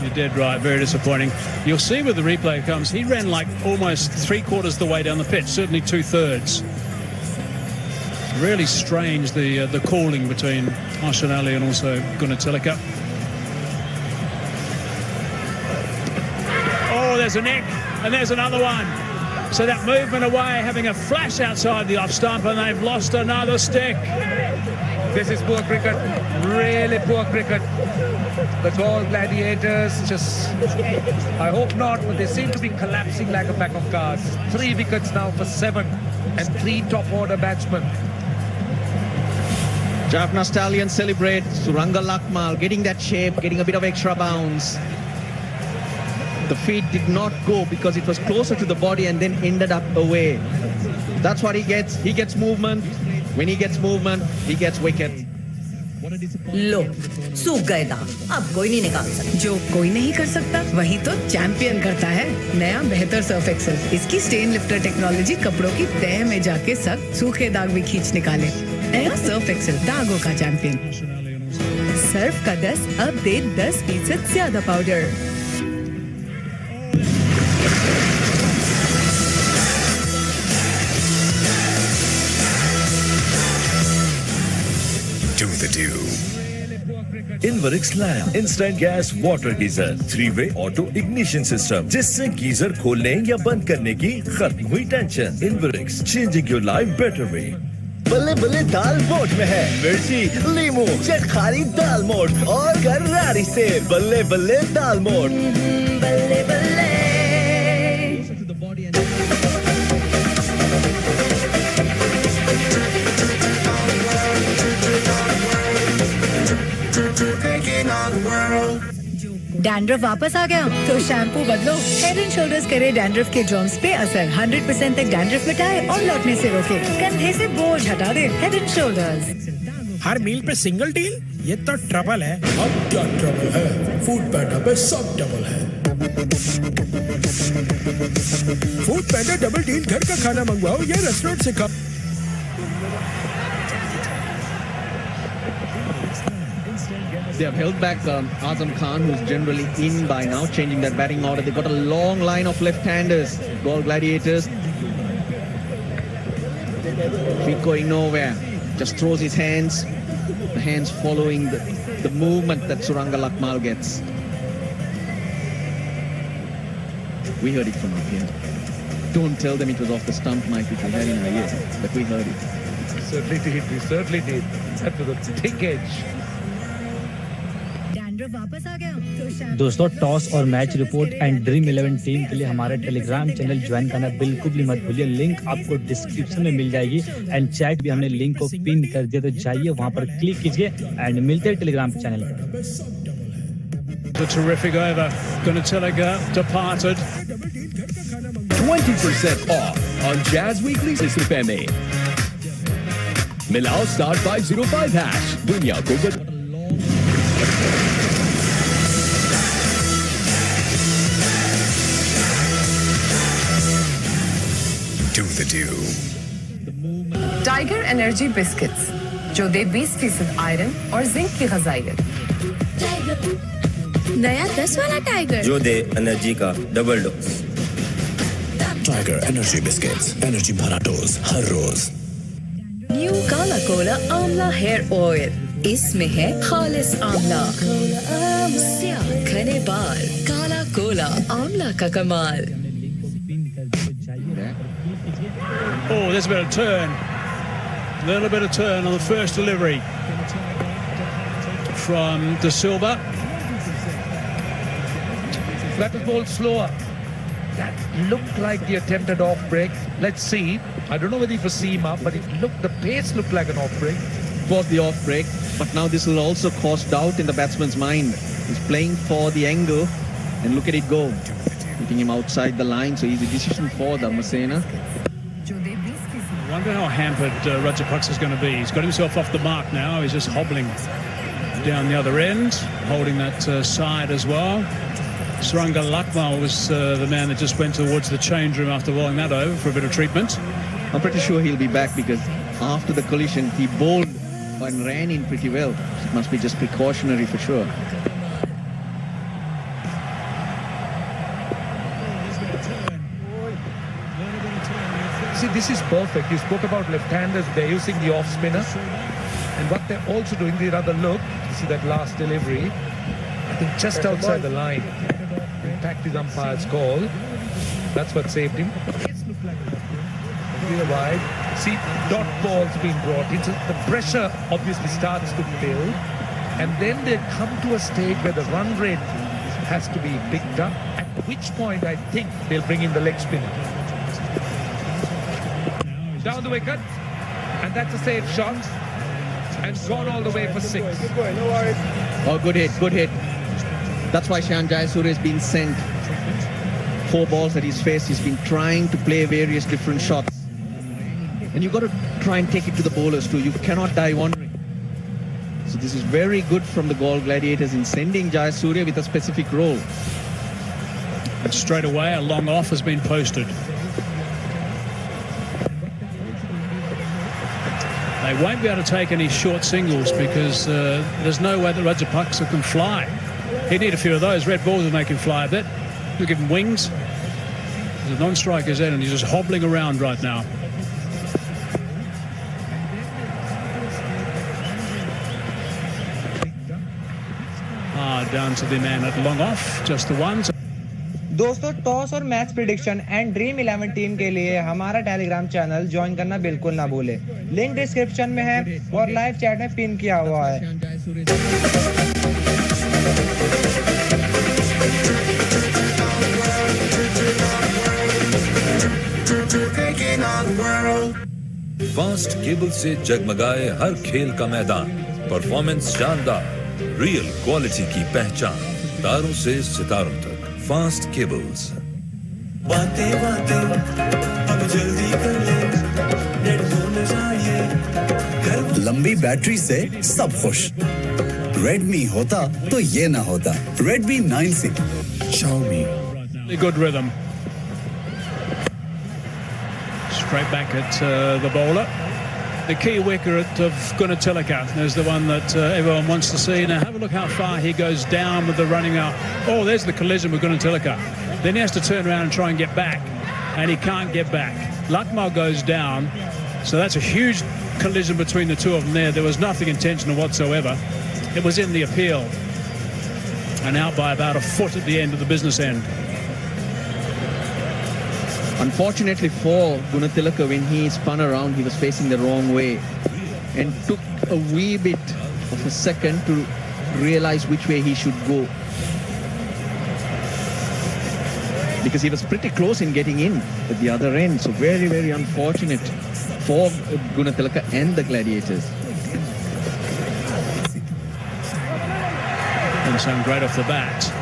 You did right, very disappointing. You'll see with the replay comes, he ran like almost 3/4 the way down the pitch, certainly 2/3. Really strange the calling between Arsenali and also Gunatilaka. Oh, there's a neck, and there's another one. So that movement away, having a flash outside the off stump, and they've lost another stick. This is poor cricket, really poor cricket. The Galle Gladiators just, I hope not, but they seem to be collapsing like a pack of cards. 3 wickets now for 7 and 3 top order batsmen. Jaffna Stallions celebrate. Suranga Lakmal getting that shape, getting a bit of extra bounce. The feet did not go because it was closer to the body and then ended up away. That's what he gets. He gets movement. When he gets movement, he gets wicket. लो सूख गए दांत, अब कोई नहीं निकाल सकता। जो कोई नहीं कर सकता वही तो चैंपियन करता है। नया बेहतर सर्फ एक्सेल, इसकी स्टेन लिफ्टर टेक्नोलॉजी कपड़ों की तह में जाके सख्त सूखे दाग भी खींच निकाले। नया सर्फ एक्सेल, दागों का चैंपियन। सर्फ का 10 अब दे 10% ज्यादा powder. Do the do. Inverix Lamp Instant Gas Water Geyser 3-way Auto Ignition System, जिससे गीजर खोलने या बंद करने की खत्म हुई tension. Inverix, changing your life better way. बल्ले बल्ले दाल मोड में है मिर्ची, लीमू, चटखारी दाल मोड और गरारी से बल्ले बल्ले दाल मोड। बल्ले बल्ले। डैंड्रफ वापस आ गया तो शैम्पू बदलो। हेड एंड शोल्डर्स करे डैंड्रफ के जर्म्स पे असर, 100% तक डैंड्रफ मिटाए और लौटने से रोके, कंधे से बोझ हटा दे। Head and shoulders. हर मील पे सिंगल डील, ये तो ट्रबल है। अब क्या ट्रबल है? फूड पैंडा पे सब डबल है। फूड पैंडा डबल डील, घर का खाना मंगवाओ या रेस्टोरेंट से खाओ। They have held back Azam Khan, who's generally in by now, changing their batting order. They've got a long line of left-handers, Galle Gladiators. Feet going nowhere. Just throws his hands. The hands following the movement that Suranga Lakmal gets. We heard it from up here. Don't tell them it was off the stump, Mike, which we had in our ears, but we heard it. Certainly did. We certainly did. That was a thick edge. वापस आ गया। दोस्तों, toss और match report and dream 11 team के लिए हमारा Telegram channel join करना बिल्कुल भी मत भूलिए। लिंक आपको डिस्क्रिप्शन में मिल जाएगी एंड चैट भी हमने लिंक को पिन कर दिया, तो जाइए वहां पर क्लिक कीजिए एंड मिलते हैं टेलीग्राम चैनल पर। The terrific over. Gunatilaka departed. 20% off on Jazz Weekly ₹6 में। मिलाओ *505#। दुनिया को Do the do. Tiger energy biscuits जो दे 20% आयरन और जिंक की ग़िज़ाइयत। नया 10 वाला टाइगर जो दे एनर्जी का double dose. Tiger energy biscuits, energy भरा डोज हर रोज। न्यू काला कोला आंवला हेयर ऑयल, इसमें है खालिस आंवला, स्याह घने बाल, काला कोला आंवला का कमाल। Oh, there's a bit of turn. A little bit of turn on the first delivery from De Silva. That was ball slower. That looked like the attempted off break. Let's see. I don't know whether it was seam up, but the pace looked like an off break. was the off break, but now this will also cause doubt in the batsman's mind. He's playing for the angle, and look at it go. Hitting him outside the line, so easy decision for Dharmasena. I wonder how hampered Rajapaksa is going to be. He's got himself off the mark now. He's just hobbling down the other end, holding that side as well. Suranga Lakmal was the man that just went towards the change room after rolling that over for a bit of treatment. I'm pretty sure he'll be back because after the collision, he bowled and ran in pretty well. It must be just precautionary for sure. See, this is perfect. You spoke about left-handers. They're using the off-spinner. And what they're also doing, the other look, you see that last delivery, I think just outside the line. Impact the umpire's call. That's what saved him. Clear wide. See, dot balls being brought in. So the pressure obviously starts to build. And then they come to a stage where the run rate has to be picked up. At which point I think they'll bring in the leg spinner. Down the wicket. And that's a safe shot. And gone all the way for 6. Oh, good hit, good hit. That's why Shan Jayasuriya has been sent. 4 balls that he's faced. He's been trying to play various different shots. And you've got to try and take it to the bowlers too. You cannot die wandering. So this is very good from the Galle Gladiators in sending Jayasuriya with a specific role. And straight away, a long off has been posted. They won't be able to take any short singles because there's no way that Rajapaksa can fly. He'd need a few of those. Red balls will make him fly a bit. He'll give him wings. There's a non-striker's end and he's just hobbling around right now. Down to the man at long off, just the one. दोस्तों toss और match prediction and dream 11 team के लिए हमारा Telegram channel join करना बिल्कुल ना भूले। Link description में है और लाइव चैट में पिन किया हुआ है। फास्ट केबल से जगमगाए हर खेल का मैदान, परफॉर्मेंस शानदार, रियल क्वालिटी की पहचान, तारों से सितारों तक, फास्ट केबल्स। बातें बातें अब जल्दी कर ले, नेट होने चाहिए। लंबी बैटरी से सब खुश। रेडमी होता तो ये ना होता। Redmi 9C, Xiaomi. Good rhythm. Straight back at the bowler. The key wicket of Gunatilaka is the one that everyone wants to see. Now have a look how far he goes down with the running out. Oh, there's the collision with Gunatilaka. Then he has to turn around and try and get back. And he can't get back. Lakmal goes down. So that's a huge collision between the two of them there. There was nothing intentional whatsoever. It was in the appeal. And out by about a foot at the end of the business end. Unfortunately for Gunatilaka, when he spun around, he was facing the wrong way and took a wee bit of a second to realize which way he should go. Because he was pretty close in getting in at the other end. So very, very unfortunate for Gunatilaka and the Gladiators. And sound great off the bat.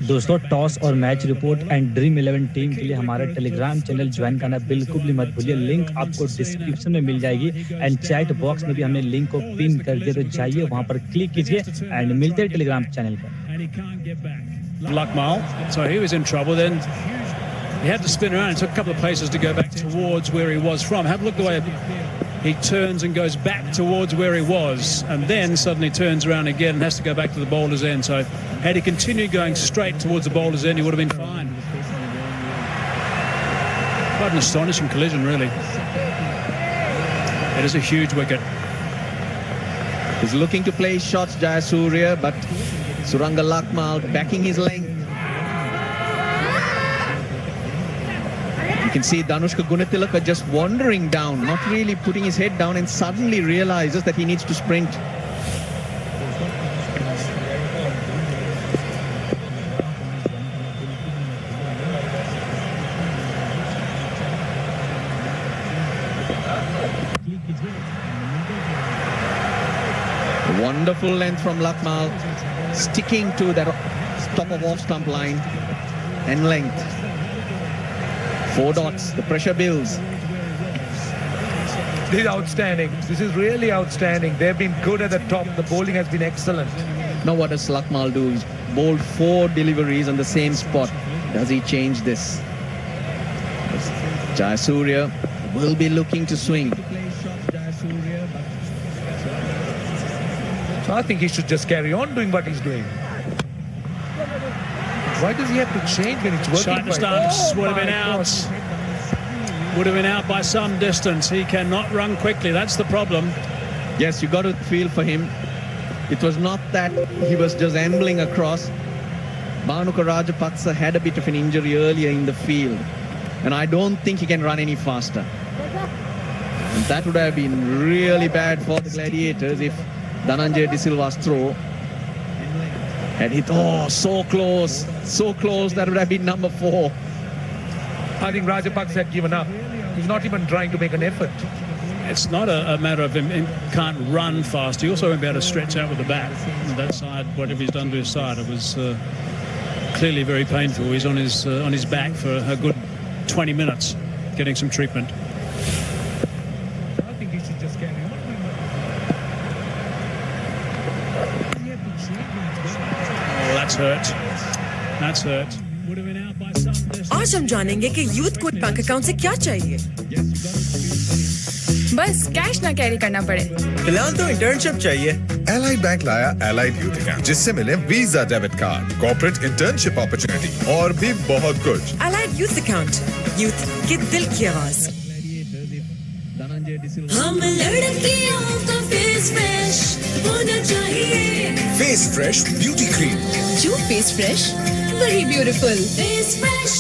दोस्तों toss और match report and dream 11 team के लिए हमारा Telegram channel join करना बिल्कुल भी मत भूलिए। लिंक आपको डिस्क्रिप्शन में मिल जाएगी एंड चैट बॉक्स में भी हमने लिंक को पिन कर दिया, तो जाइए वहां पर क्लिक कीजिए एंड मिलते हैं टेलीग्राम चैनल पर। Lakmal, so he was in trouble then. He had to spin around and took a couple of paces to go back towards where he was from. Have a look the way he turns and goes back towards where he was and then suddenly turns around again and has to go back to the bowler's end. So had he continued going straight towards the bowler's end, he would have been fine. Quite an astonishing collision, really. It is a huge wicket. He's looking to play shots, Jayasuriya, but Suranga Lakmal backing his length. You can see Dhanushka Gunatilaka just wandering down, not really putting his head down, and suddenly realizes that he needs to sprint. Wonderful length from Lakmal, sticking to that top of off stump line and length. 4 dots, the pressure builds. This is outstanding. This is really outstanding. They've been good at the top. The bowling has been excellent. Now what does Lakmal do? He's bowled 4 deliveries on the same spot. Does he change this? Jayasuriya will be looking to swing. So I think he should just carry on doing what he's doing. Why does he have to change when it's working? Jaffna Stallions would have been out. Would have been out by some distance. He cannot run quickly. That's the problem. Yes, you got to feel for him. It was not that he was just ambling across. Bhanuka Rajapaksa had a bit of an injury earlier in the field, and I don't think he can run any faster. And that would have been really bad for the Gladiators if Dhananjay De Silva's throw had hit. Oh, so close, that would have been number 4. I think Rajapaksa had given up. He's not even trying to make an effort. It's not a matter of him can't run fast. He also won't be able to stretch out with the bat. That side, whatever he's done to his side, it was clearly very painful. He's on his back for a good 20 minutes, getting some treatment. I think he should just carry on. Oh, that's hurt. That's hurt. Would have been out by some distance. आज हम जानेंगे कि youth को bank account से क्या चाहिए। बस cash ना कैरी करना पड़े। फिलहाल तो इंटर्नशिप चाहिए। Allied Bank लाया Allied Youth Account, जिससे मिले visa debit card, corporate internship opportunity और भी बहुत कुछ। Allied Youth Account, यूथ के दिल की आवाज। हम लड़कियों का फेस फ्रेश होना चाहिए। Face fresh beauty cream. जो फेस फ्रेश वही ब्यूटीफुल। Face fresh.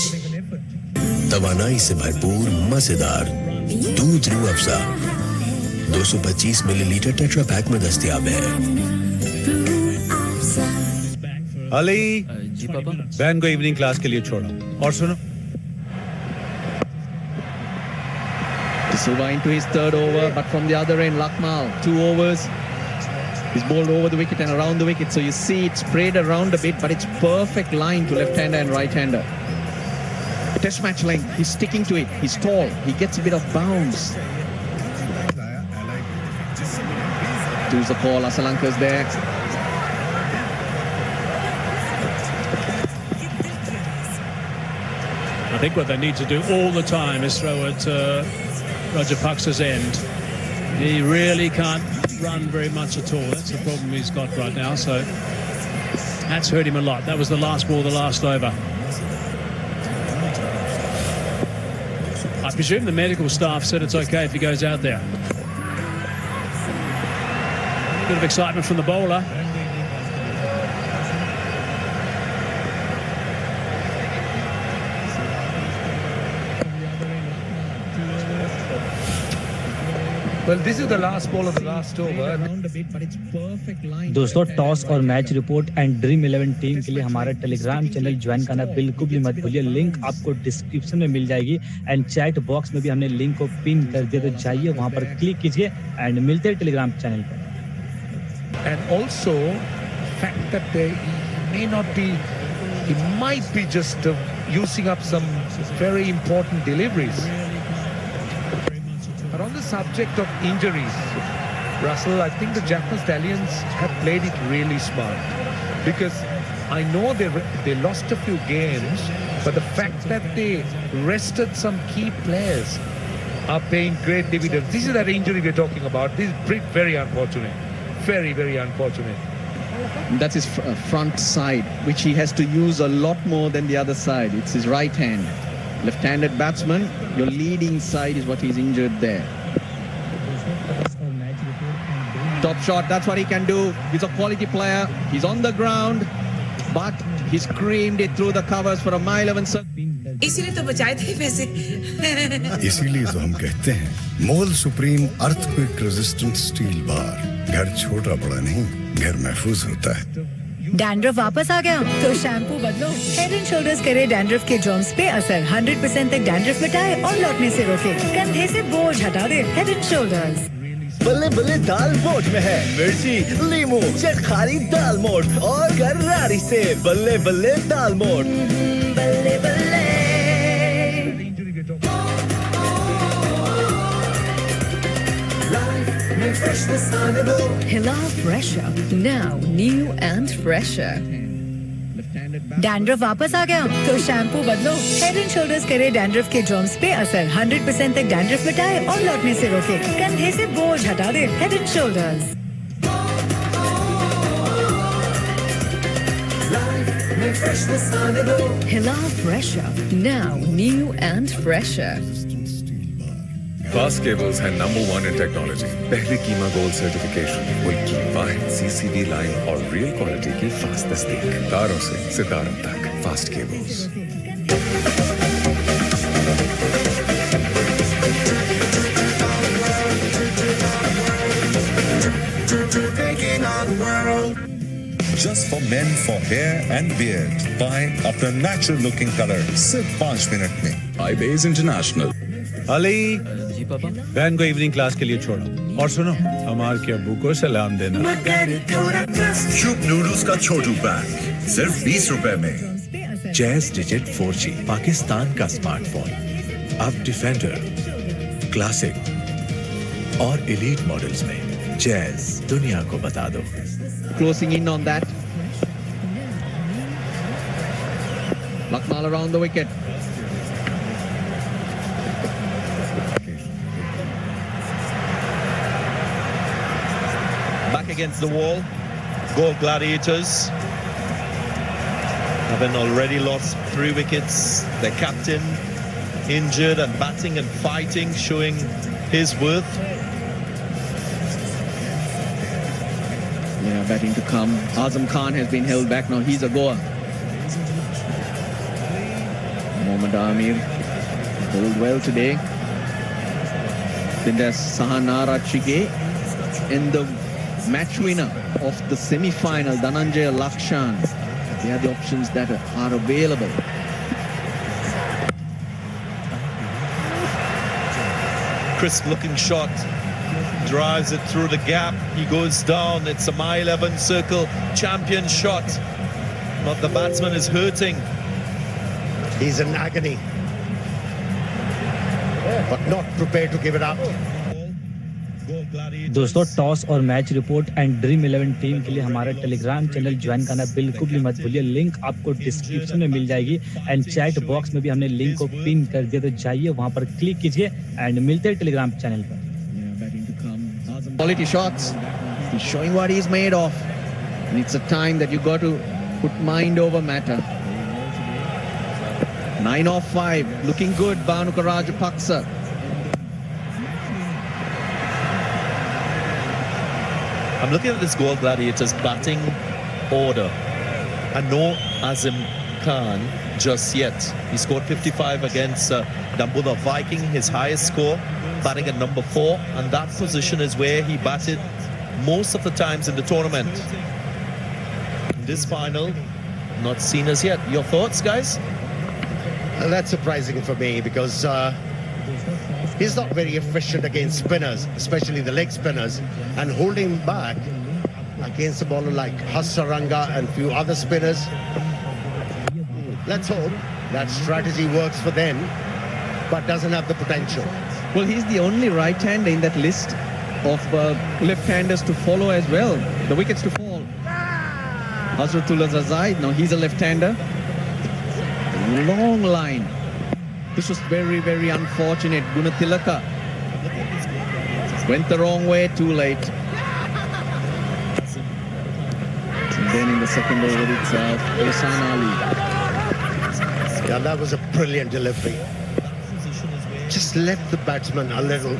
तवानाई से भरपूर मजेदार दूध Rooh Afza 225 millilitre tetra pack में दस्तयाब है। अली जी पापा, बहन को इवनिंग क्लास के लिए छोड़ो। और सुनो, De Silva into his 3rd over, but from the other end, Lakmal, 2 overs. He's bowled over the wicket and around the wicket, so you see it's sprayed around a bit, but it's perfect line to left-hander and right-hander. Test match length, he's sticking to it, he's tall, he gets a bit of bounce. Choose the call, Asalanka's there. I think what they need to do all the time is throw at Rajapaksa's end. He really can't run very much at all. That's the problem he's got right now. So that's hurt him a lot. That was the last ball, the last over. I presume the medical staff said it's okay if he goes out there. Bit of excitement from the bowler. Well, this is the last ball of the last over. दोस्तों, toss और match report and dream 11 team के लिए हमारा Telegram channel join करना बिल्कुल भी मत भूलिए। लिंक आपको डिस्क्रिप्शन में मिल जाएगी एंड चैट बॉक्स में भी हमने लिंक को पिन कर दिया, तो जाइए वहां पर क्लिक कीजिए एंड मिलते हैं टेलीग्राम चैनल पर। And also, fact that he might be just using up some very important deliveries. But on the subject of injuries, Russell, I think the Jaffna Stallions have played it really smart, because I know they lost a few games, but the fact that they rested some key players are paying great dividends. This is that injury we're talking about. This is very unfortunate. Very, very unfortunate. That's his front side, which he has to use a lot more than the other side. It's his right hand. Left-handed batsman, your leading side is what he's injured there. Top shot, that's what he can do. He's a quality player. He's on the ground, but he screamed it through the covers for a mile 11 circle. इसीलिए तो बचाए थे पैसे। इसीलिए तो हम कहते हैं मोल supreme earthquake resistant steel bar. घर छोटा बड़ा नहीं, घर महफूज होता है। डैंड्रफ वापस आ गया तो शैम्पू बदलो। हेड एंड शोल्डर्स करे डैंड्रफ के जॉम्स पे असर। 100% तक डैंड्रफ मिटाए और लौटने से रोके। कंधे से बोझ हटा दे। Head and shoulders. बल्ले बल्ले दाल मोठ में है मिर्ची लीमू चटखारी दाल मोठ और करारी से बल्ले बल्ले दाल मोठ बल्ले बल्ले Hila Fresher, now new and fresher. Dandruff वापस आ गया तो शैम्पू बदलो। हेड एंड शोल्डर्स करे डैंड्रफ के जर्म्स पे असर 100% तक डैंड्रफ मिटाए और लौटने से रोके। कंधे से बोझ हटा दे। Head and shoulders. Hila Fresher, now new and fresher. Fast Cables है #1 in technology. पहले कीमा गोल्ड सर्टिफिकेशन, उनकी वाइड CCD लाइन और रियल क्वालिटी की फास्ट तस्दीक। तारों से सितारों तक fast cables. Just for men for hair and beard. Buy अपना natural looking color सिर्फ 5 मिनट में. iBase International. अली जी पापा बहन को इवनिंग क्लास के लिए छोड़ो और सुनो हमार के अब्बू को सलाम देना। शुभ नूडल्स का छोटू पैक सिर्फ 20 रुपए में। जैज डिजिट 4G पाकिस्तान का स्मार्टफोन अब डिफेंडर क्लासिक और एलीट मॉडल्स में जैज दुनिया को बता दो। Closing in on that. Lakmal around the wicket. Back against the wall. Galle Gladiators. Having already lost 3 wickets. Their captain injured and batting and fighting, showing his worth. Yeah, batting to come. Azam Khan has been held back now. He's a goer. Mohammad Amir bowled well today. Then there's Sahanara Chige in the match winner of the semi-final, Dhananjay Lakshan. They are the options that are available. Crisp looking shot. Drives it through the gap. He goes down. It's a mile 11 circle. Champion shot. But the batsman is hurting. He's in agony. But not prepared to give it up. दोस्तों toss और match report and dream 11 team के लिए हमारा Telegram channel join करना बिल्कुल भी मत भूलिए। लिंक आपको डिस्क्रिप्शन में मिल जाएगी एंड चैट बॉक्स में भी हमने लिंक को पिन कर दिया, तो जाइए वहां पर क्लिक कीजिए एंड मिलते हैं टेलीग्राम चैनल पर। Quality shots. He's showing what he's made of. And it's a time that you got to put mind over matter. 9 off 5. Looking good, Bhanuka Rajapaksa. I'm looking at this Galle Gladiators batting order. And no Azam Khan just yet. He scored 55 against Dambulla Viking, his highest score, batting at number 4, and that position is where he batted most of the times in the tournament. This final, not seen as yet. Your thoughts, guys? That's surprising for me because he's not very efficient against spinners, especially the leg spinners, and holding back against a bowler like Hasaranga and few other spinners. Let's hope that strategy works for them, but doesn't have the potential. Well, he's the only right-hander in that list of left-handers to follow as well. The wickets to fall. Hazratullah Zazaid, now he's a left-hander. Long line. This was very, very unfortunate. Gunatilaka went the wrong way, too late. And then in the second over itself, Ehsan Ali. Yeah, that was a brilliant delivery. Just left the batsman a little.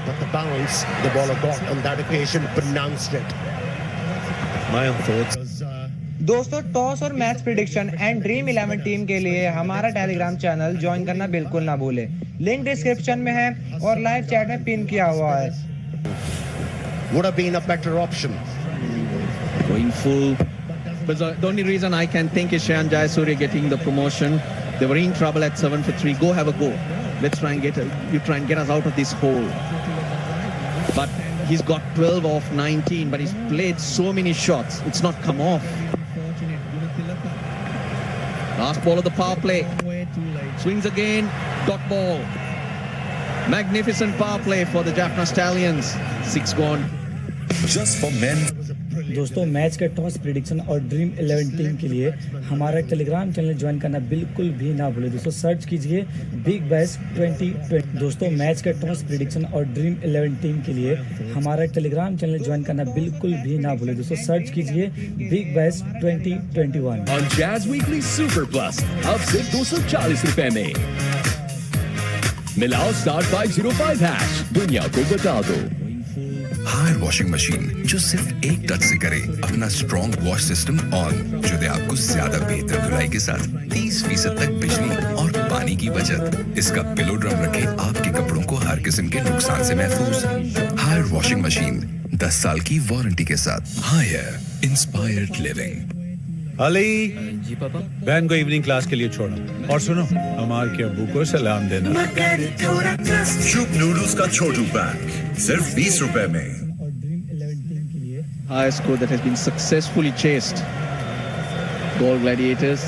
But the bounce the bowler got on that occasion pronounced it. My own thoughts. दोस्तों toss और match prediction and dream 11 team के लिए हमारा Telegram channel join करना बिल्कुल ना भूले। Link description में है और लाइव चैट में पिन किया हुआ है। Would have been a better option. Going full. But the only reason I can think is Shayan Jayasuriya getting the promotion. They were in trouble at 7 for 3. Go have a go. let's try and get us out of this hole. But he's got 12 off 19, but he's played so many shots, it's not come off. Last ball of the power play. Swings again, dot ball. Magnificent power play for the Jaffna Stallions. 6 gone. Just for men. दोस्तों match के toss prediction और dream 11 team के लिए हमारा Telegram channel join करना बिल्कुल भी ना भूलें। दोस्तों सर्च कीजिए बिग बैश 2020। दोस्तों मैच के टॉस प्रेडिक्शन और ड्रीम 11 टीम के लिए हमारा टेलीग्राम चैनल ज्वाइन करना बिल्कुल भी ना भूलें। दोस्तों सर्च कीजिए बिग बैश 2021 और जैज वीकली सुपर प्लस अब सिर्फ 240 रुपए में। मिलाओ *505# दुनिया को बता दो। हायर वॉशिंग मशीन जो सिर्फ एक टच से करे अपना स्ट्रॉन्ग वॉश सिस्टम ऑन, जो दे आपको ज्यादा बेहतर धुलाई के साथ 30% तक बिजली और पानी की बचत। इसका पिलो ड्रम रखे आपके कपड़ों को हर किस्म के नुकसान से महफूज। हायर वॉशिंग मशीन 10 साल की वारंटी के साथ। Haier inspired living. Ali ji पापा, बहन को इवनिंग क्लास के लिए छोड़ो और सुनो हमार के अब्बू को सलाम देना। शुभ नूडल्स का छोटू पैक सिर्फ 20 रुपए में। High score that has been successfully chased. Galle Gladiators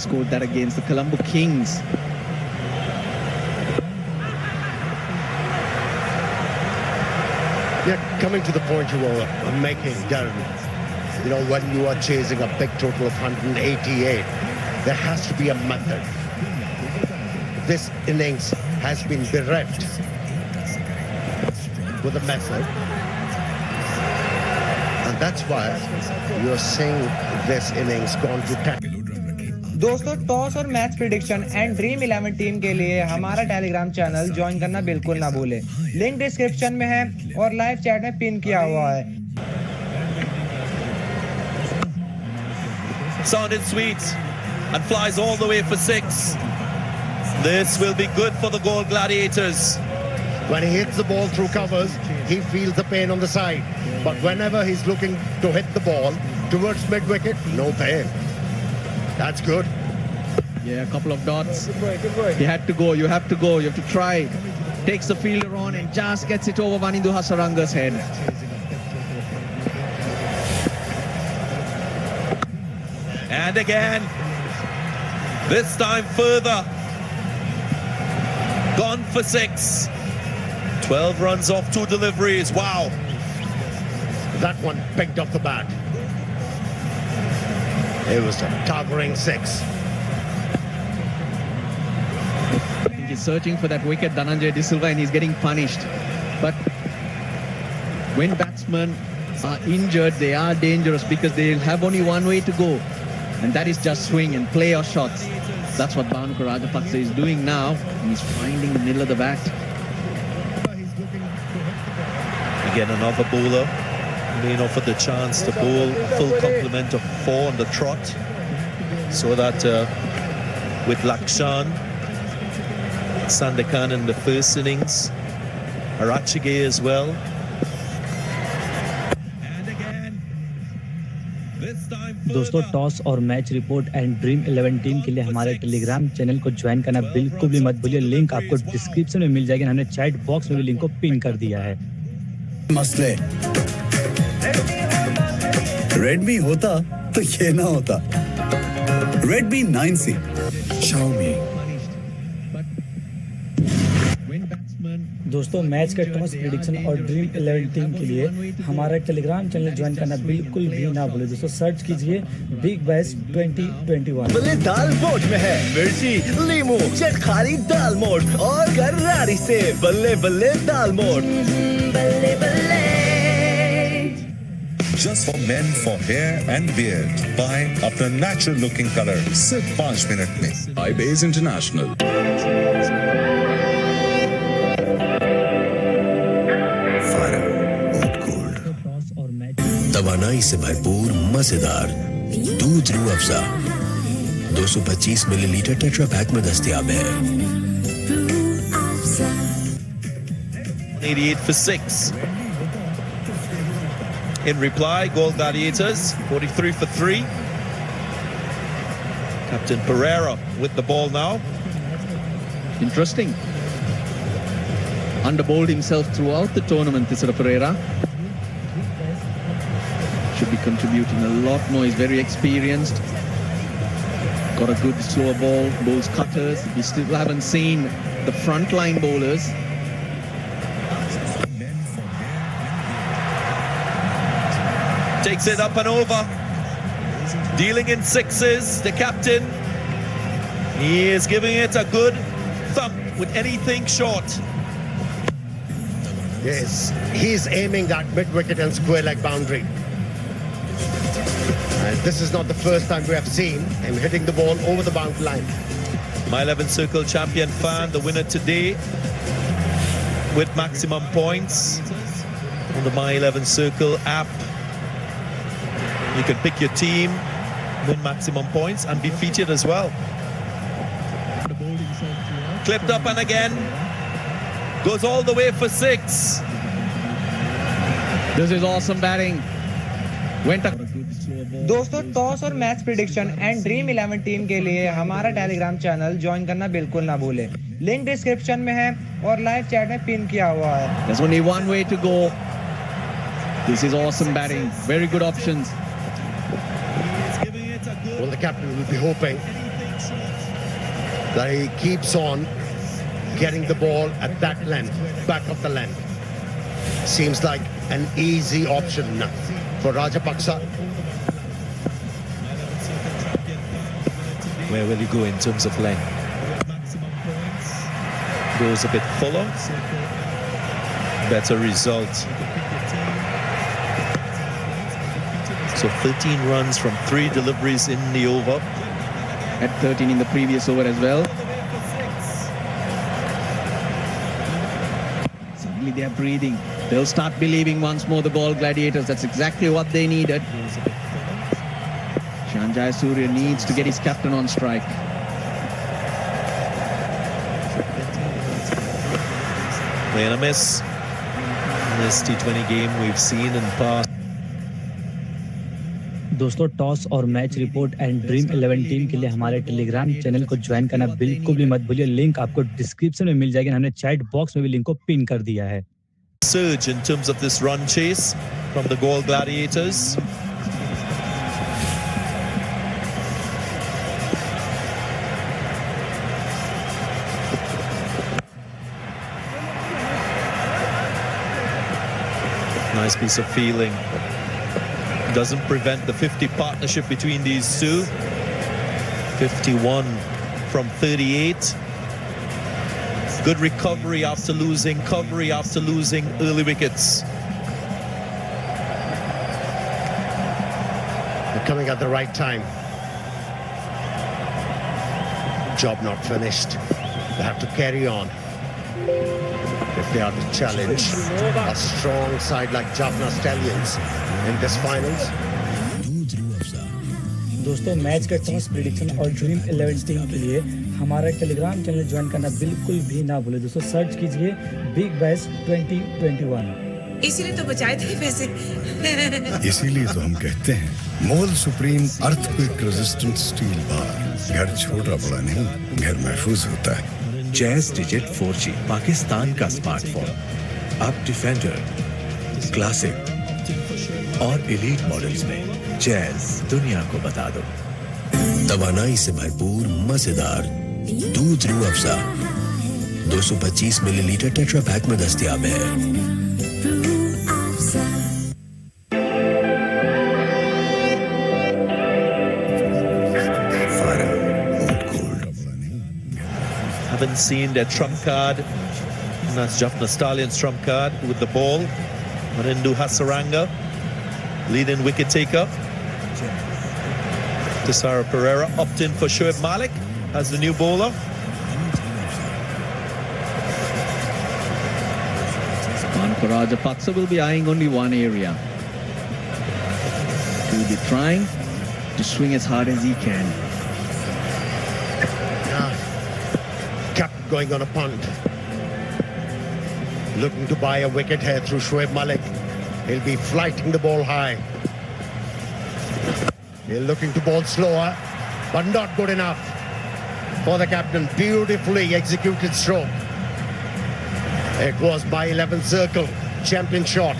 scored that against the Colombo Kings. Yeah, coming to the point you were making, Darren. You know, when you are chasing a big total of 188, there has to be a method. This innings has been bereft with a method. And that's why you're seeing this innings gone to 10. दोस्तों toss और match prediction and dream 11 team के लिए हमारा Telegram channel join करना बिल्कुल ना भूलें। Link description में है और लाइव चैट में पिन किया हुआ है। Sounded sweet and flies all the way for 6. This will be good for the Galle Gladiators. When he hits the ball through covers, he feels the pain on the side. But whenever he's looking to hit the ball towards mid-wicket, no pain. That's good. Yeah, a couple of dots. He had to go. You have to go. You have to try. Takes the fielder on and just gets it over Wanindu Hasaranga's head. And again, this time further. Gone for 6. 12 runs off 2 deliveries. Wow. That one picked off the bat. It was a towering 6. I think he's searching for that wicket, Dhananjay De Silva, and he's getting punished. But when batsmen are injured, they are dangerous because they'll have only one way to go. And that is just swing and play your shots. That's what Bhanuka Rajapaksa is doing now. And he's finding the middle of the bat. Again, another bowler being offered the chance to bowl full complement of 4 on the trot. So that with Lakshan, Sandakan in the first innings, Arachige as well. दोस्तों toss और match report and dream 11 team के लिए हमारे Telegram channel को join करना बिल्कुल भी मत भूलिए। लिंक आपको डिस्क्रिप्शन में मिल जाएगी। हमने चैट बॉक्स में भी लिंक को पिन कर दिया है। मसले रेडमी होता तो ये ना होता। Redmi 9C Xiaomi। दोस्तों मैच के टॉस प्रेडिक्शन और ड्रीम 11 टीम के लिए हमारा टेलीग्राम चैनल ज्वाइन करना बिल्कुल भी ना भूलें। दोस्तों सर्च कीजिए बिग बैश 2021। बल्ले दाल मोठ में है मिर्ची, लीमू, चटखारी दाल मोठ और गरारी से बल्ले बल्ले दाल मोठ। बल्ले बल्ले। Just for men for hair and beard. Buy अपना natural looking color सिर्फ 5 मिनट में। iBase International। तवानाई से भरपूर मजेदार दूध Rooh Afza 225 millilitre tetra pack में दस्तयाब है। 88 for 6. In reply, Galle Gladiators 43 for 3. Captain Pereira with the ball now. Interesting. Underbowled himself throughout the tournament, Tisara Pereira. Should be contributing a lot more. He's very experienced. Got a good slower ball, bowls cutters. We still haven't seen the frontline bowlers. Takes it up and over. Dealing in sixes, the captain. He is giving it a good thump with anything short. Yes, he's aiming that mid-wicket and square leg boundary. And this is not the first time we have seen him hitting the ball over the boundary line. My 11 Circle champion fan, the winner today with maximum points on the My 11 Circle app. You can pick your team, win maximum points and be featured as well. Clipped up and again. Goes all the way for 6. This is awesome batting. Went up. दोस्तों toss और match prediction and dream 11 team के लिए हमारा Telegram channel join करना बिल्कुल ना भूलें। Link description में है और लाइव चैट में पिन किया हुआ है। There's only one way to go. This is awesome batting. Very good options. Well, the captain will be hoping that he keeps on getting the ball at that length, back of the length. Seems like an easy option for Rajapaksa. Where will he go in terms of length? Goes a bit fuller. Better result. So 13 runs from 3 deliveries in the over. At 13 in the previous over as well. Suddenly they are breathing. They'll start believing once more, the Galle Gladiators. That's exactly what they needed. Shanjay Surya needs to get his captain on strike. Playing a miss. This T20 game we've seen in the past. दोस्तों toss और match report and dream 11 team के लिए हमारे Telegram channel को join करना बिल्कुल भी मत भूलिए। लिंक आपको डिस्क्रिप्शन में मिल जाएगी। हमने चैट बॉक्स में भी लिंक को पिन कर दिया है। Surge in terms of this run chase from the Galle Gladiators. Nice piece of feeling. Doesn't prevent the 50 partnership between these two. 51 from 38. Good recovery after losing early wickets. They're coming at the right time. Job not finished. They have to carry on if they are to challenge a strong side like Jaffna Stallions in this finals. दोस्तों match का toss prediction और dream 11 team के लिए हमारा Telegram channel join करना बिल्कुल भी ना भूलें। दोस्तों सर्च कीजिए बिग बैश 2021। इसीलिए तो बचाए थे पैसे। इसीलिए तो हम कहते हैं मोल supreme earthquake resistant steel bar. घर छोटा बड़ा नहीं, घर महफूज होता है। जैज डिजिट 4G पाकिस्तान का स्मार्टफोन अब डिफेंडर, क्लासिक और एलीट मॉडल्स में जैज दुनिया को बता दो। तवानाई से भरपूर मजेदार दूध Rooh Afza 225 millilitre tetra pack में दस्तयाब है। Haven't seen their trump card. And that's Jaffna Stallions trump card with the ball. Marindu Hasaranga, leading wicket taker. Tisara Pereira opted in for Shoaib Malik as the new bowler. Rajapaksa will be eyeing only one area. He will be trying to swing as hard as he can. Captain going on a punt. Looking to buy a wicket here through Shoaib Malik. He'll be flighting the ball high. He's looking to bowl slower, but not good enough. for the captain. Beautifully executed stroke. It was by 11th circle. Champion shot.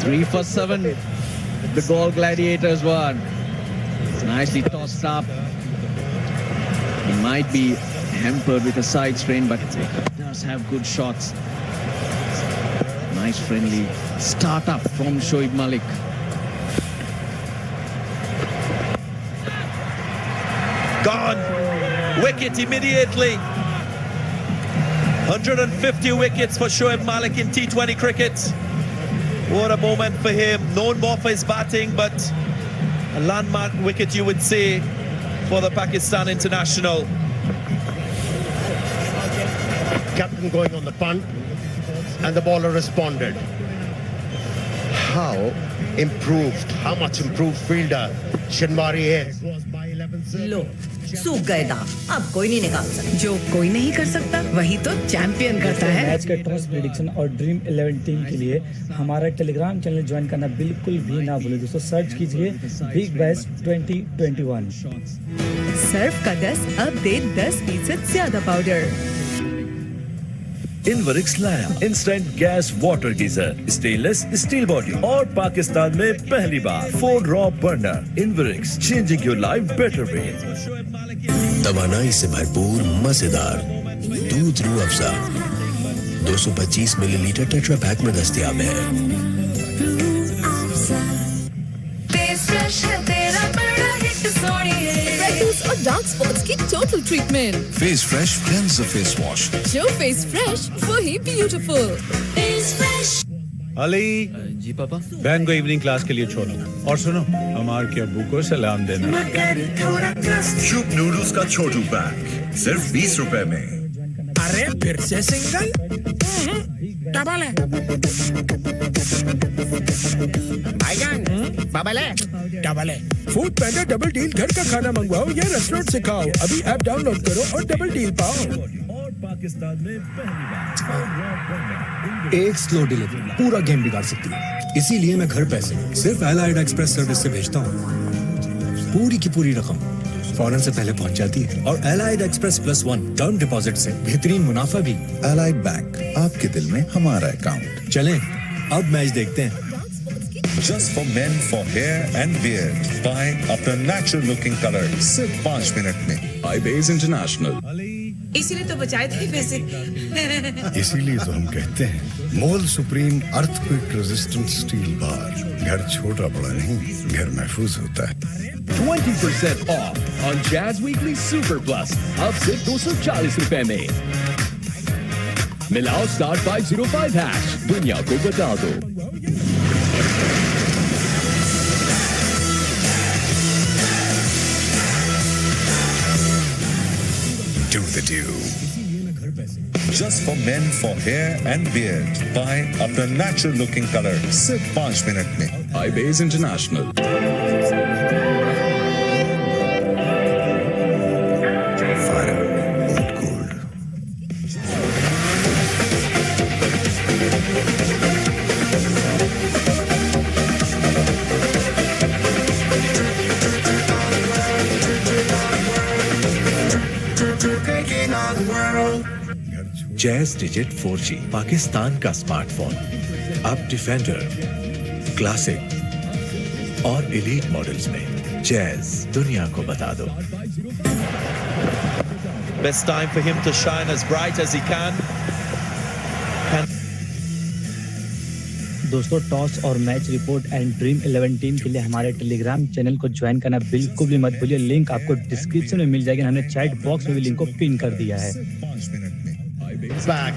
3 for 7. The Galle Gladiators won. It's nicely tossed up. He might be hampered with a side strain, but he does have good shots. Nice friendly start-up from Shoaib Malik. Gone. Wicket immediately. 150 wickets for Shoaib Malik in T20 cricket. What a moment for him. Known more for his batting, but a landmark wicket, you would say, for the Pakistan international. Captain going on the punt, and the bowler responded. How much improved fielder Shinwari is. लो सूख गए दांत, अब कोई नहीं निकाल सकता। जो कोई नहीं कर सकता वही तो चैंपियन करता है। मैच का टॉस प्रेडिक्शन और ड्रीम 11 टीम के लिए हमारा टेलीग्राम चैनल ज्वाइन करना बिल्कुल भी ना भूलें दोस्तों। सर्च कीजिए बिग बैश 2021। सर्फ का 10 अब दे 10% ज्यादा पाउडर। इनवरिक्स लाया instant gas water geyser, stainless steel body और पाकिस्तान में पहली बार 4 row burner. Inverex, changing your life better way. तवानाई से भरपूर मजेदार दूध Rooh Afza 225 millilitre tetra pack में दस्तयाब है। और डार्क स्पॉट्स की total treatment. Face fresh cleanser face wash. जो फेस फ्रेश वही beautiful. Face fresh. Ali ji पापा। बहन को इवनिंग क्लास के लिए छोड़ो और सुनो हमारे के अब्बू को सलाम देना। शुभ नूडल्स का छोटू पैक सिर्फ 20 रुपए में। अरे फिर से सिंगल डबल है। भाईजान डबल है। डबल है। फूड पैंडा डबल डील घर का खाना मंगवाओ या रेस्टोरेंट से खाओ। अभी ऐप डाउनलोड करो और डबल डील पाओ। और पाकिस्तान में एक स्लो डिलीवरी पूरा गेम बिगाड़ सकती है। इसीलिए मैं घर पैसे सिर्फ एलाइड एक्सप्रेस सर्विस से भेजता हूँ। पूरी की पूरी रकम फौरन से पहले पहुंच जाती है और एलाइड एक्सप्रेस +1 टर्म डिपॉजिट से बेहतरीन मुनाफा भी। एलाइड बैंक, आपके दिल में हमारा अकाउंट। चलें अब मैच देखते हैं। Just for men for hair and beard. Buy अपना natural looking color सिर्फ 5 मिनट में। iBase International। इसीलिए तो बचाए थे पैसे। इसीलिए तो हम कहते हैं मोल supreme earthquake resistant steel bar. घर छोटा बड़ा नहीं, घर महफूज होता है। 20% off on Jazz Weekly Super Plus अब सिर्फ 240 रुपए में। मिलाओ *505#। दुनिया को बता दो। Do the do. Just for men for hair and beard. Buy अपना natural looking color सिर्फ 5 मिनट में। iBase International। Jazz digit 4G Pakistan का स्मार्टफोन अब डिफेंडर, क्लासिक और एलीट मॉडल्स में। जैज दुनिया को बता दो। Best time for him to shine as bright as he can. दोस्तों टॉस और match report and dream 11 team के लिए हमारे टेलीग्राम चैनल को ज्वाइन करना बिल्कुल भी मत भूलिए। लिंक आपको डिस्क्रिप्शन में मिल जाएगी। हमने चैट बॉक्स में भी लिंक को पिन कर दिया है। Back,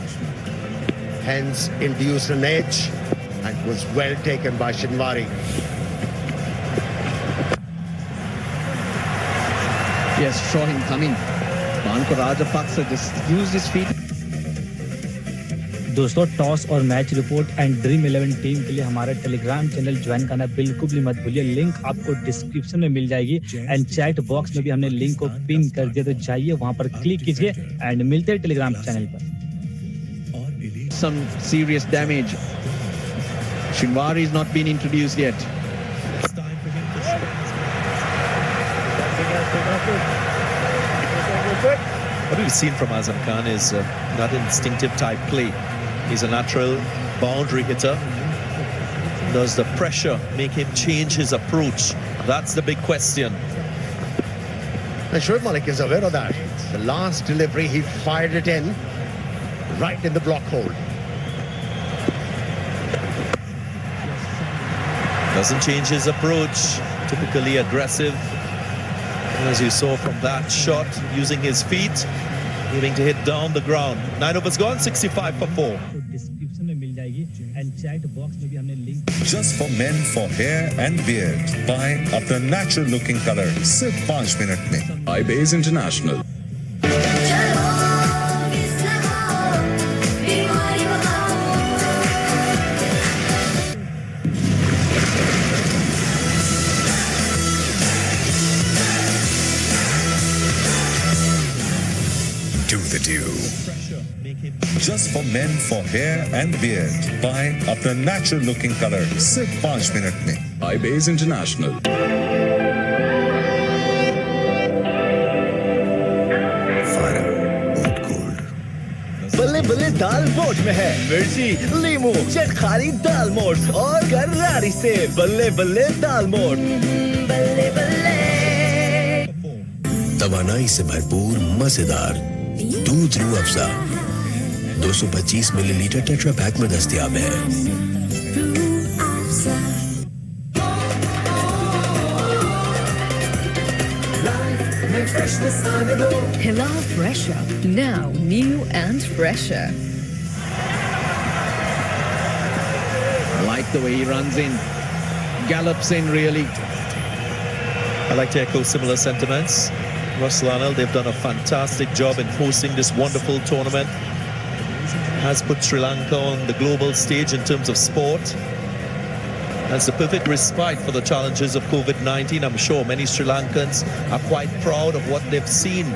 hence induced an edge and was well taken by Shinwari. Yes, saw him coming. Banko Rajapaksa just used his feet. दोस्तों टॉस और match report and dream 11 team के लिए हमारा टेलीग्राम चैनल ज्वाइन करना बिल्कुल भी मत भूलिए। लिंक आपको डिस्क्रिप्शन में मिल जाएगी एंड चैट बॉक्स में भी हमने लिंक को पिन कर दिया, तो जाइए वहां पर क्लिक कीजिए एंड मिलते हैं टेलीग्राम चैनल पर। Some serious damage. Shinwari is not been introduced yet. What we've seen from Azam Khan is that instinctive type play. He's a natural boundary hitter. Does the pressure make him change his approach? That's the big question. And Shoaib Malik is aware of that. The last delivery, he fired it in, right in the block hole. Doesn't change his approach. Typically aggressive. As you saw from that shot, using his feet, aiming to hit down the ground. 9 overs gone, 65 for 4. Just for men for hair and beard. Buy अपना natural looking color सिर्फ 5 minute में. iBase International. Do the do. Just for men for hair and beard. Buy अपना natural looking color सिर्फ 5 minute में. iBase International. बल्ले बल्ले दाल मोठ में है मिर्ची लीमू चटखारी दाल मोठ और गरारी से बल्ले बल्ले दाल मोठ बल्ले बल्ले तवानाई से भरपूर मजेदार दूध Rooh Afza 225 millilitre tetra pack में दस्तयाब है. Hila Fresher, now new and fresher. I like the way he runs in, gallops in really. I like to echo similar sentiments. Ruslanal, they've done a fantastic job in hosting this wonderful tournament. Has put Sri Lanka on the global stage in terms of sport. That's the perfect respite for the challenges of COVID-19. I'm sure many Sri Lankans are quite proud of what they've seen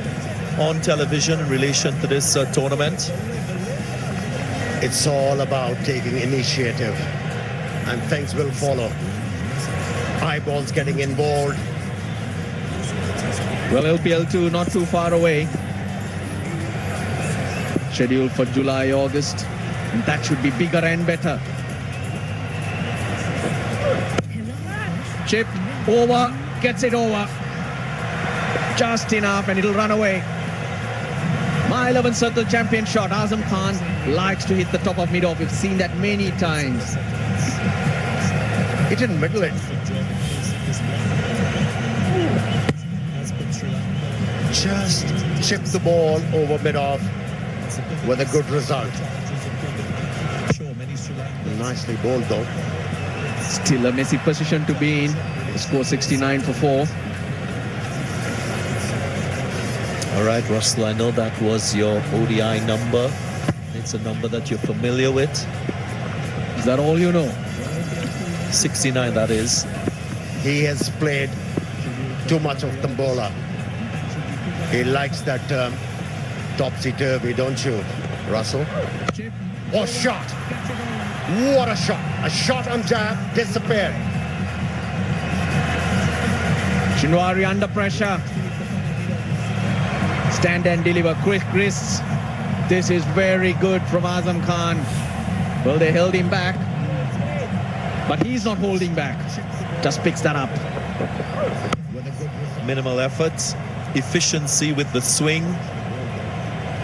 on television in relation to this tournament. It's all about taking initiative, and things will follow. Eyeballs getting involved. Well, LPL 2 not too far away. Scheduled for July, August. And that should be bigger and better. Chip over, gets it over. Just enough and it'll run away. My 11th circle champion shot. Azam Khan likes to hit the top of mid-off. We've seen that many times. He didn't middle it. Just chip the ball over mid-off with a good result. Nicely bowled though. Still a messy position to be in. Score 69 for 4. All right, Russell, I know that was your ODI number. It's a number that you're familiar with. Is that all you know? 69, that is. He has played too much of Tambola. He likes that topsy-turvy, don't you, Russell? Oh, shot! What a shot! A shot on jab, disappeared. Shinwari under pressure. Stand and deliver, quick wrists. This is very good from Azam Khan. Well, they held him back, but he's not holding back. Just picks that up. Minimal efforts, efficiency with the swing.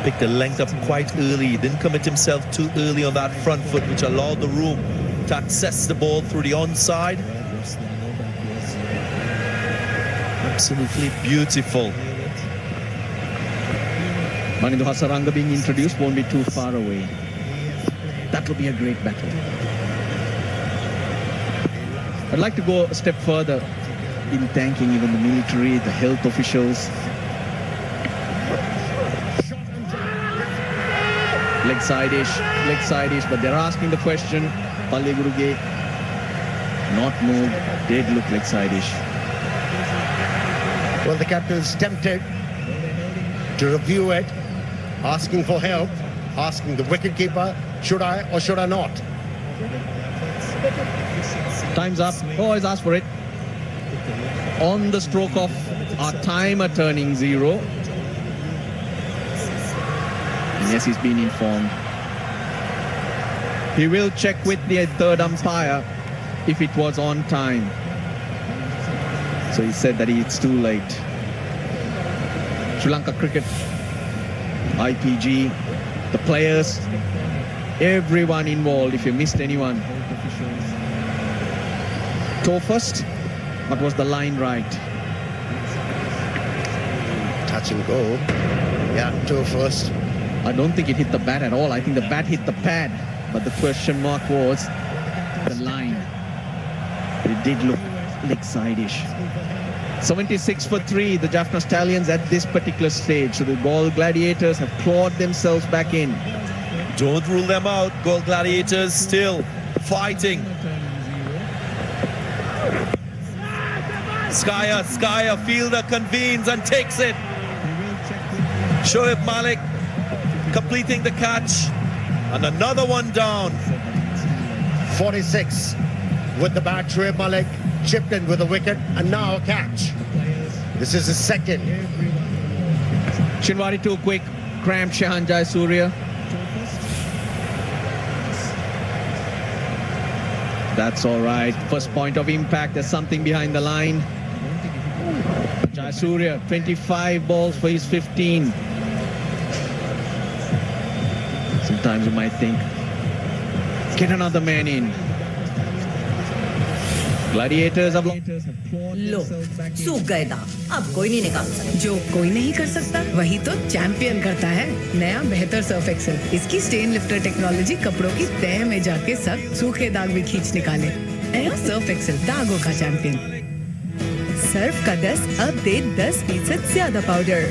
Picked the length up quite early. Didn't commit himself too early on that front foot, which allowed the room to access the ball through the onside. Absolutely beautiful. Manindu Hasaranga being introduced won't be too far away. That will be a great battle. I'd like to go a step further in thanking even the military, the health officials. Leg side-ish, but they're asking the question. Palle Guruge, not moved, did look leg side-ish. Well, the captain is tempted to review it, asking for help, asking the wicketkeeper, should I or should I not? Time's up. Oh, he's asked for it. On the stroke of our timer turning 0. Yes, he's been informed. He will check with the third umpire if it was on time. So he said that it's too late. Sri Lanka Cricket, IPG, the players, everyone involved, if you missed anyone. Toe first, but was the line right? Touch and go. Yeah, toe first. I don't think it hit the bat at all. I think the bat hit the pad, but the question mark was the line. It did look leg-side-ish. 76 for 3, the Jaffna Stallions at this particular stage. So the Galle Gladiators have clawed themselves back in. Don't rule them out. Galle Gladiators still fighting. Skyer, fielder convenes and takes it. Shoaib Malik completing the catch. And another one down. 46 with the bat. Shoaib Malik chipped in with a wicket, and now a catch. This is his second. Shinwari too quick, cramped Shahan Jayasuriya. That's all right. First point of impact. There's something behind the line. Jayasuriya, 25 balls for his 15. Sometimes you might think, get another man in. Gladiators have लो सूख गए दांव, अब कोई नहीं निकाल सकता। जो कोई नहीं कर सकता वही तो चैंपियन करता है। नया बेहतर सर्फ एक्सेल, इसकी स्टेन लिफ्टर टेक्नोलॉजी कपड़ों की तह में जाके सख्त सूखे दाग भी खींच निकाले। नया सर्फ एक्सेल, दागों का चैंपियन। सर्फ का 10 अब दे 10% ज्यादा powder.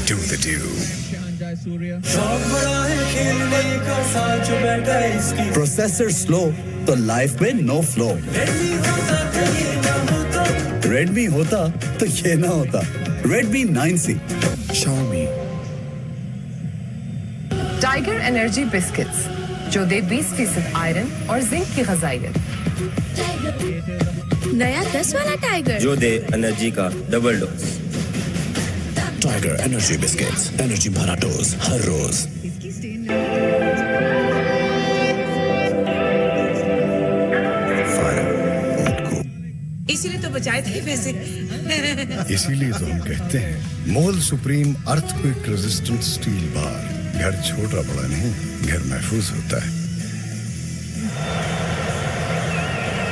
Do the do. Processor slow तो लाइफ में नो फ्लो। रेडमी होता तो ये ना होता। Redmi 9C। Xiaomi. Tiger energy biscuits जो दे 20% आयरन और जिंक की ग़िज़ाइयत। नया 10 वाला टाइगर जो दे एनर्जी का double dose. Tiger energy biscuits, energy भरा डोज हर रोज। इसीलिए तो बचाए थे पैसे। इसीलिए तो हम कहते हैं मोल supreme earthquake resistant steel bar. घर छोटा बड़ा नहीं, घर महफूज होता है।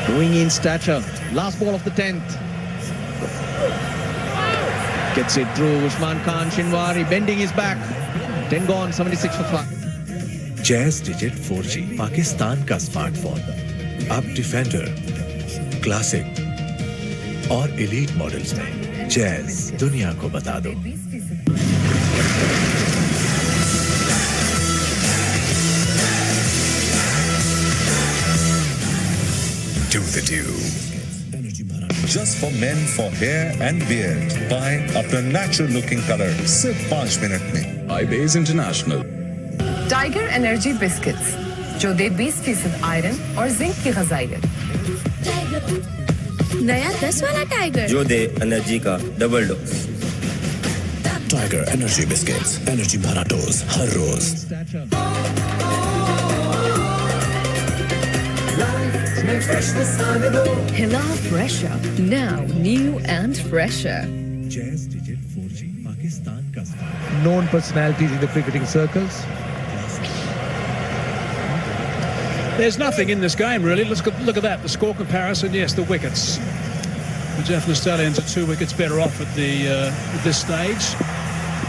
Growing in stature, last ball of the 10th. Gets it through. Usman Khan Shinwari bending his back. 10 gone, 76 for 5. Jazz digit 4G Pakistan का स्मार्टफोन। अब डिफेंडर, क्लासिक और एलीट मॉडल्स में जैज दुनिया को बता दो। Do the do. Just for men for hair and beard. Buy अपना natural looking color सिर्फ 5 मिनट में। iBase International. Tiger energy biscuits जो दे 20% आयरन और जिंक की ग़िज़ाइयत। नया 10 वाला टाइगर जो दे एनर्जी का double dose. Tiger energy biscuits, energy भरा डोज हर रोज। Hila fresher, now new and fresher. Jazz digit 4G Pakistan का smartphone. Known personalities in the cricketing circles. There's nothing in this game, really. Look at that. The score comparison, yes, the wickets. The Jaffna Stallions are 2 wickets better off at this stage.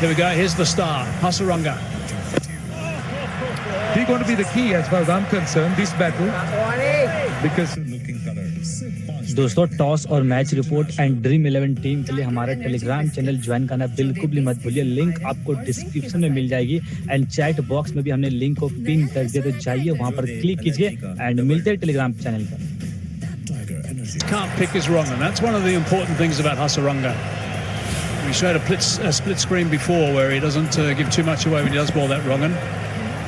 Here we go. Here's the star, Hasaranga. They're going to be the key as far as I'm concerned, this battle. Because दोस्तों toss और match report and dream 11 team के लिए हमारा Telegram channel join करना बिल्कुल भी मत भूलिए। लिंक आपको डिस्क्रिप्शन में मिल जाएगी एंड चैट बॉक्स में भी हमने लिंक को पिन कर दिया, तो जाइए वहां पर क्लिक कीजिए एंड मिलते हैं टेलीग्राम चैनल पर। Can't pick his wrong, and that's one of the important things about Hasaranga. We showed a split screen before where he doesn't give too much away when he does ball that wrong un.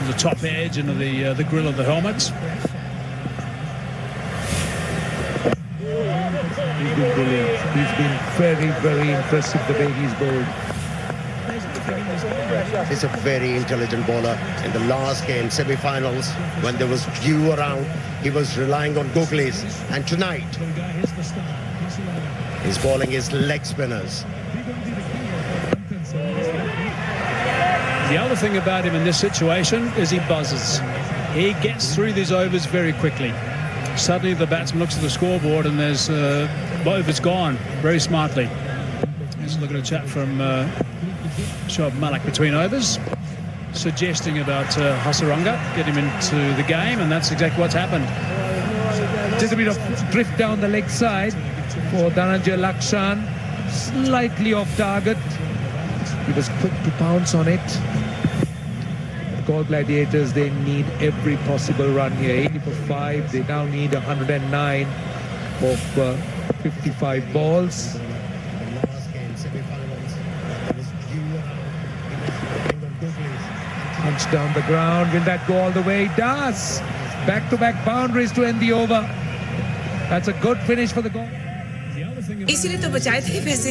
The top edge into the grill of the helmets. He's been brilliant. He's been very, very impressive the way he's bowled. He's a very intelligent bowler. In the last game, semi-finals, when there was dew around, he was relying on googlies. And tonight, he's bowling his leg spinners. The other thing about him in this situation is he buzzes. He gets through these overs very quickly. Suddenly the batsman looks at the scoreboard and there's overs gone very smartly. Let's look at a chat from Shoaib Malik between overs, suggesting about Hasaranga, get him into the game, and that's exactly what's happened. Just a bit of drift down the leg side for Dhananjay Lakshan. Slightly off target. He was quick to pounce on it. Galle Gladiators, they need every possible run here. 80 for 5. They now need 109 of 55 balls. Punch down the ground. Will that go all the way? It does. Back-to-back boundaries to end the over. That's a good finish for the goal. इसीलिए तो बचाए थे पैसे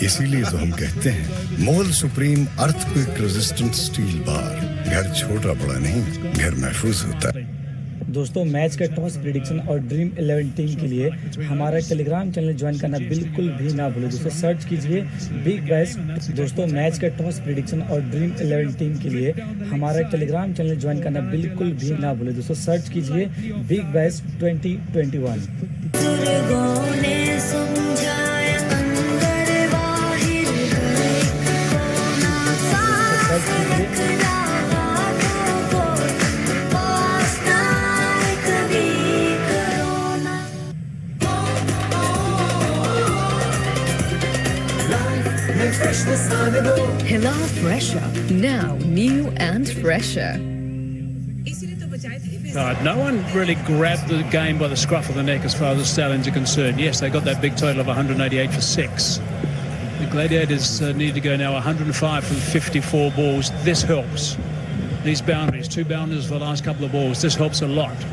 इसीलिए तो हम कहते हैं मोल supreme earthquake resistant steel bar घर छोटा बड़ा नहीं घर महफूज होता है। दोस्तों मैच का टॉस प्रेडिक्शन और ड्रीम 11 टीम के लिए हमारा टेलीग्राम चैनल ज्वाइन करना बिल्कुल भी ना भूलें। दोस्तों सर्च कीजिए बिग बैश। दोस्तों मैच का टॉस प्रेडिक्शन और ड्रीम 11 टीम के लिए हमारा टेलीग्राम चैनल ज्वाइन करना बिल्कुल भी ना भूलें। दोस्तों सर्च कीजिए big bash 2021। Hello Fresher, now new and fresher. No one really grabbed the game by the scruff of the neck as far as the Stallions are concerned. Yes, they got that big total of 188 for 6. The Gladiators need to go now 105 from 54 balls. This helps. These boundaries, 2 boundaries for the last couple of balls, this helps a lot.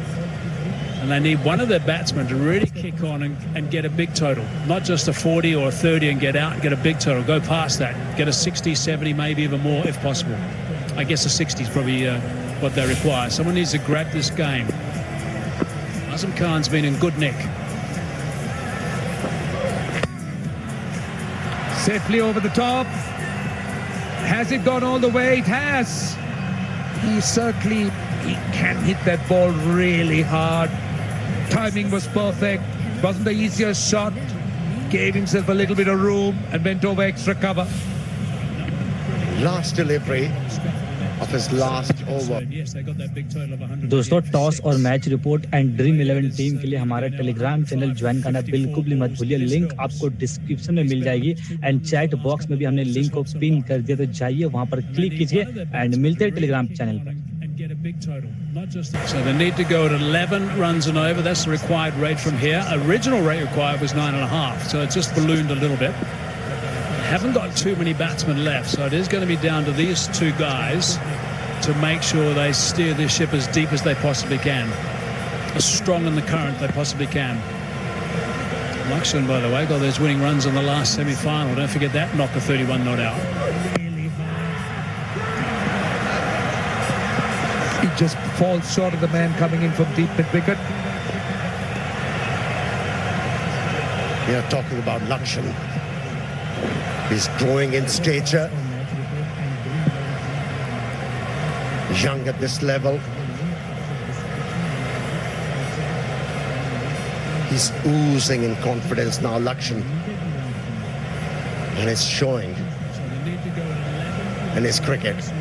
And they need one of their batsmen to really kick on and get a big total. Not just a 40 or a 30 and get out and get a big total. Go past that. Get a 60, 70, maybe even more if possible. I guess a 60 is probably what they require. Someone needs to grab this game. Azam Khan's been in good nick. Safely over the top. Has it gone all the way? It has. He can hit that ball really hard. Timing was perfect. Wasn't the easiest shot. Gave himself a little bit of room and went over extra cover. Last delivery of his last over. दोस्तों toss और match report and dream 11 team के लिए हमारा Telegram channel join करना बिल्कुल भी मत भूलिए। लिंक आपको डिस्क्रिप्शन में मिल जाएगी एंड चैट बॉक्स में भी हमने लिंक को पिन कर दिया, तो जाइए वहां पर क्लिक कीजिए एंड मिलते हैं टेलीग्राम चैनल पर। So they need to go at 11 runs and over. That's the required rate from here. Original rate required was 9.5, so it's just ballooned a little bit. Haven't got too many batsmen left, so it is going to be down to these 2 guys to make sure they steer this ship as deep as they possibly can, as strong in the current they possibly can. Lakshan, by the way, got those winning runs in the last semi-final. Don't forget that, knocked the 31 not out. He just falls short of the man coming in from deep mid-wicket. We are talking about Lakshan. He's growing in stature. Young at this level. He's oozing in confidence now, Lakshan. And it's showing in his cricket.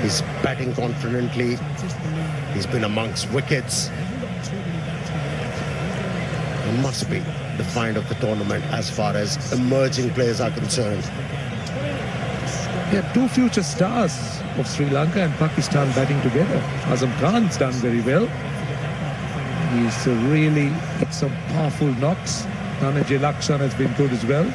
He's batting confidently. He's been amongst wickets. It must be the find of the tournament as far as emerging players are concerned. There are 2 future stars of Sri Lanka and Pakistan batting together. Azam Khan's done very well. He's really hit some powerful knocks. Dhananjay Lakshan has been good as well.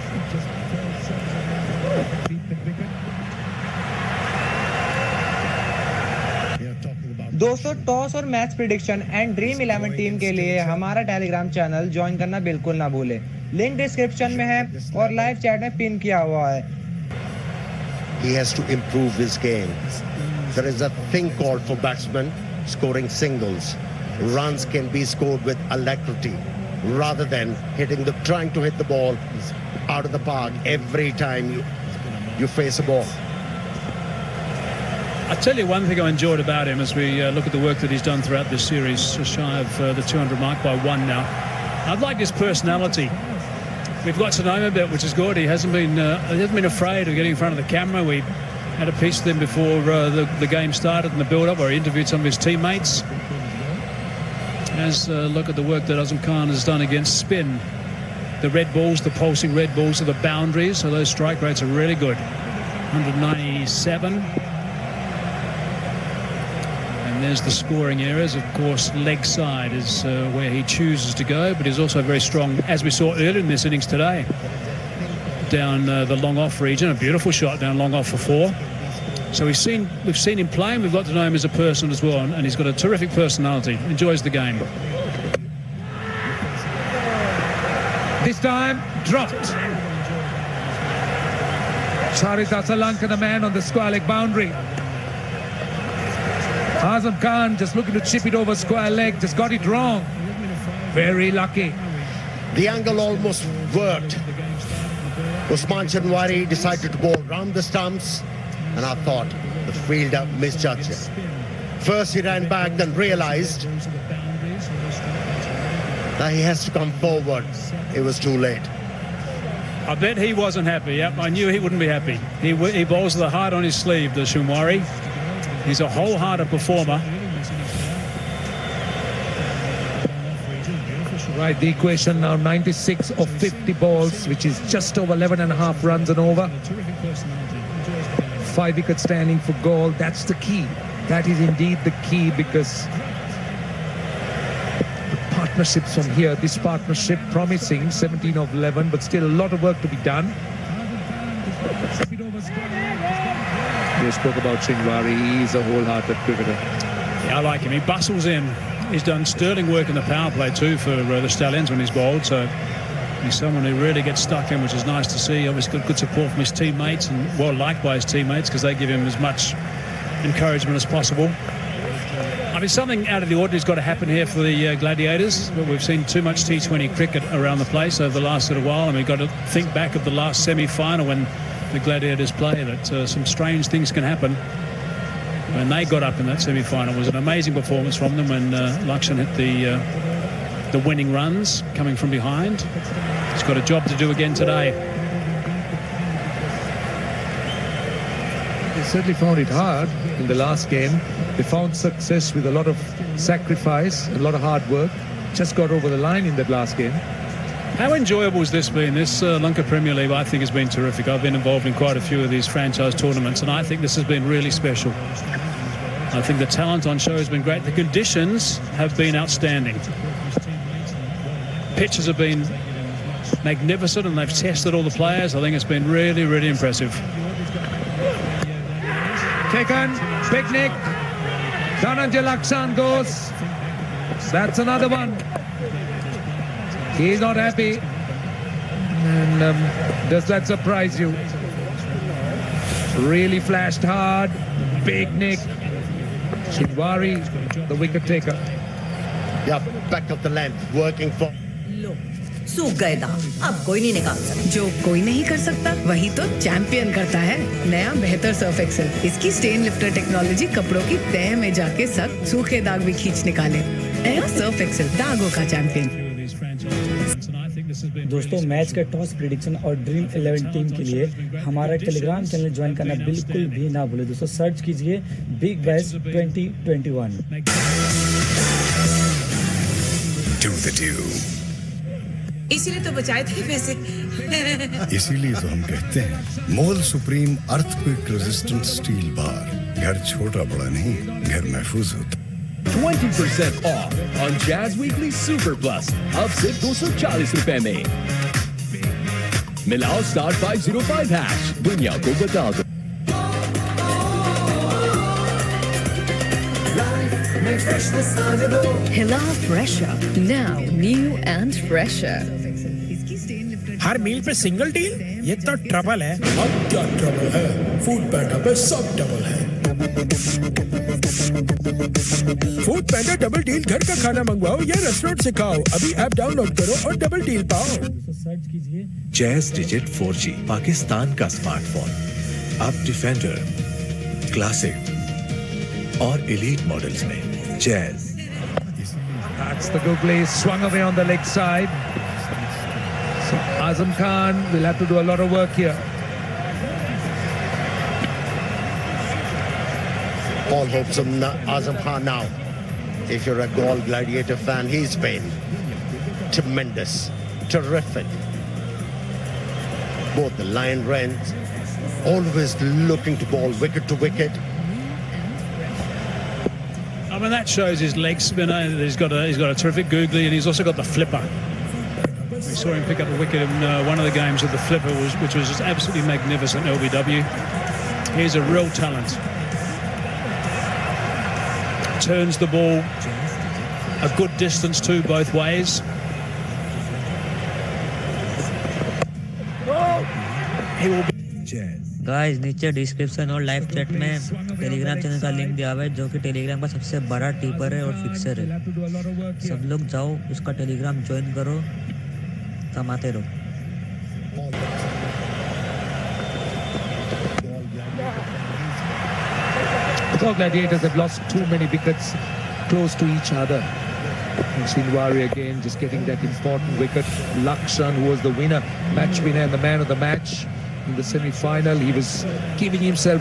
दोस्तों toss और match prediction and dream 11 team के लिए हमारा Telegram channel join करना बिल्कुल ना भूलें। Link description में है और लाइव चैट में पिन किया हुआ है। He has to improve his game. There is a thing called for batsmen scoring singles. Runs can be scored with alacrity rather than trying to hit the ball out of the park every time you face a ball. I'll tell you one thing I enjoyed about him as we look at the work that he's done throughout this series, just shy of the 200 mark by one now. I'd like his personality. We've got to know him a bit, which is good. He hasn't been afraid of getting in front of the camera. We had a piece with him before the game started and the build-up, where he interviewed some of his teammates. As look at the work that Azam Khan has done against spin. The red balls, the pulsing red balls are the boundaries, so those strike rates are really good. 197. And there's the scoring areas. Of course, leg side is where he chooses to go, but he's also very strong, as we saw earlier in this innings today, down the long off region. A beautiful shot down long off for 4. So we've seen him play, and we've got to know him as a person as well, and he's got a terrific personality. Enjoys the game. This time dropped. Charita Salanka, the man on the square leg boundary. Azam Khan just looking to chip it over square leg, just got it wrong. Very lucky. The angle almost worked. Usman Chanwari decided to go around the stumps, and I thought the fielder misjudged it. First he ran back, then realized that he has to come forward. It was too late. I bet he wasn't happy. Yep, I knew he wouldn't be happy. He bowls with the heart on his sleeve, the Chanwari. He's a wholehearted performer. Right, the equation now 96 of 50 balls, which is just over 11.5 runs and over. 5 wickets standing for goal. That's the key. That is indeed the key, because the partnerships from here, this partnership promising 17 of 11, but still a lot of work to be done. You spoke about Chanwari. He's a wholehearted cricketer. Yeah, I like him. He bustles in. He's done sterling work in the power play too for the Stallions when he's bowled. So he's someone who really gets stuck in, which is nice to see. Obviously got good support from his teammates, and well liked by his teammates, because they give him as much encouragement as possible. I mean, something out of the ordinary has got to happen here for the Gladiators. But we've seen too much T20 cricket around the place over the last little while, and we've got to think back of the last semi-final when the Gladiators play, that some strange things can happen. When they got up in that semi-final, it was an amazing performance from them when Lakshan hit the winning runs coming from behind. He's got a job to do again today. They certainly found it hard in the last game. They found success with a lot of sacrifice, a lot of hard work. Just got over the line in that last game. How enjoyable has this been? This Lanka Premier League, I think, has been terrific. I've been involved in quite a few of these franchise tournaments, and I think this has been really special. I think the talent on show has been great. The conditions have been outstanding. Pitches have been magnificent, and they've tested all the players. I think it's been really, really impressive. Taken, picnic. Dhananjay Lakshan goes. That's another one. He's not happy. And does that surprise you? Really flashed hard. Big nick. Chanwari, the wicket taker. Yeah, back of the length, working for. सूख गए दांत, अब कोई नहीं निकाल सकता। जो कोई नहीं कर सकता वही तो चैंपियन करता है। नया बेहतर सर्फ एक्सेल, इसकी स्टेन लिफ्टर टेक्नोलॉजी कपड़ों की तह में जाके सख्त सूखे दाग भी खींच निकाले। नया सर्फ एक्सेल, दागों का चैंपियन। दोस्तों, मैच का टॉस प्रेडिक्शन और ड्रीम 11 टीम के लिए हमारा टेलीग्राम चैनल ज्वाइन करना बिल्कुल भी ना भूलें। दोस्तों, सर्च कीजिए big bash 2021। Do the do. इसीलिए तो बचाए थे पैसे। इसीलिए तो हम कहते हैं मोल supreme earthquake resistant steel bar. घर छोटा बड़ा नहीं, घर महफूज होता। 20% off on Jazz Weekly Super Plus अब सिर्फ 240 रुपए में। मिलाओ *505#, दुनिया को बता दो। Hila Fresher, now new and fresher. Her meal पे सिंगल डील? ये तो ट्रबल है। अब क्या ट्रबल है? फूड पैंडा पे सब डबल है। फूड पैंडा डबल डील, घर का खाना मंगवाओ या रेस्टोरेंट से खाओ। अभी ऐप डाउनलोड करो और डबल डील पाओ। जैज डिजिट 4G पाकिस्तान का स्मार्टफोन अब डिफेंडर, क्लासिक और एलीट मॉडल्स में jazz. That's the googly swung away on the leg side. So Azam Khan will have to do a lot of work here. All hopes of Azam Khan now. If you're a Galle Gladiator fan, he's been tremendous, terrific. Both the line runs, always looking to ball wicket to wicket. I mean, that shows his leg spinner. He's got a terrific googly, and he's also got the flipper. We saw him pick up a wicket in one of the games with the flipper, which was just absolutely magnificent. LBW. He's a real talent. Turns the ball a good distance too, both ways. He will be. Guys नीचे description और live chat में Telegram channel का link दिया हुआ है, जो कि Telegram का सबसे बड़ा टिपर है और फिक्सर है। सब लोग जाओ, उसका टेलीग्राम ज्वाइन करो, कमाते रहो। The Gladiators have lost too many wickets close to each other. Sinwari again just getting that important wicket. Lakshan, who was the winner, match winner and the man of the match in the semi-final, he was giving himself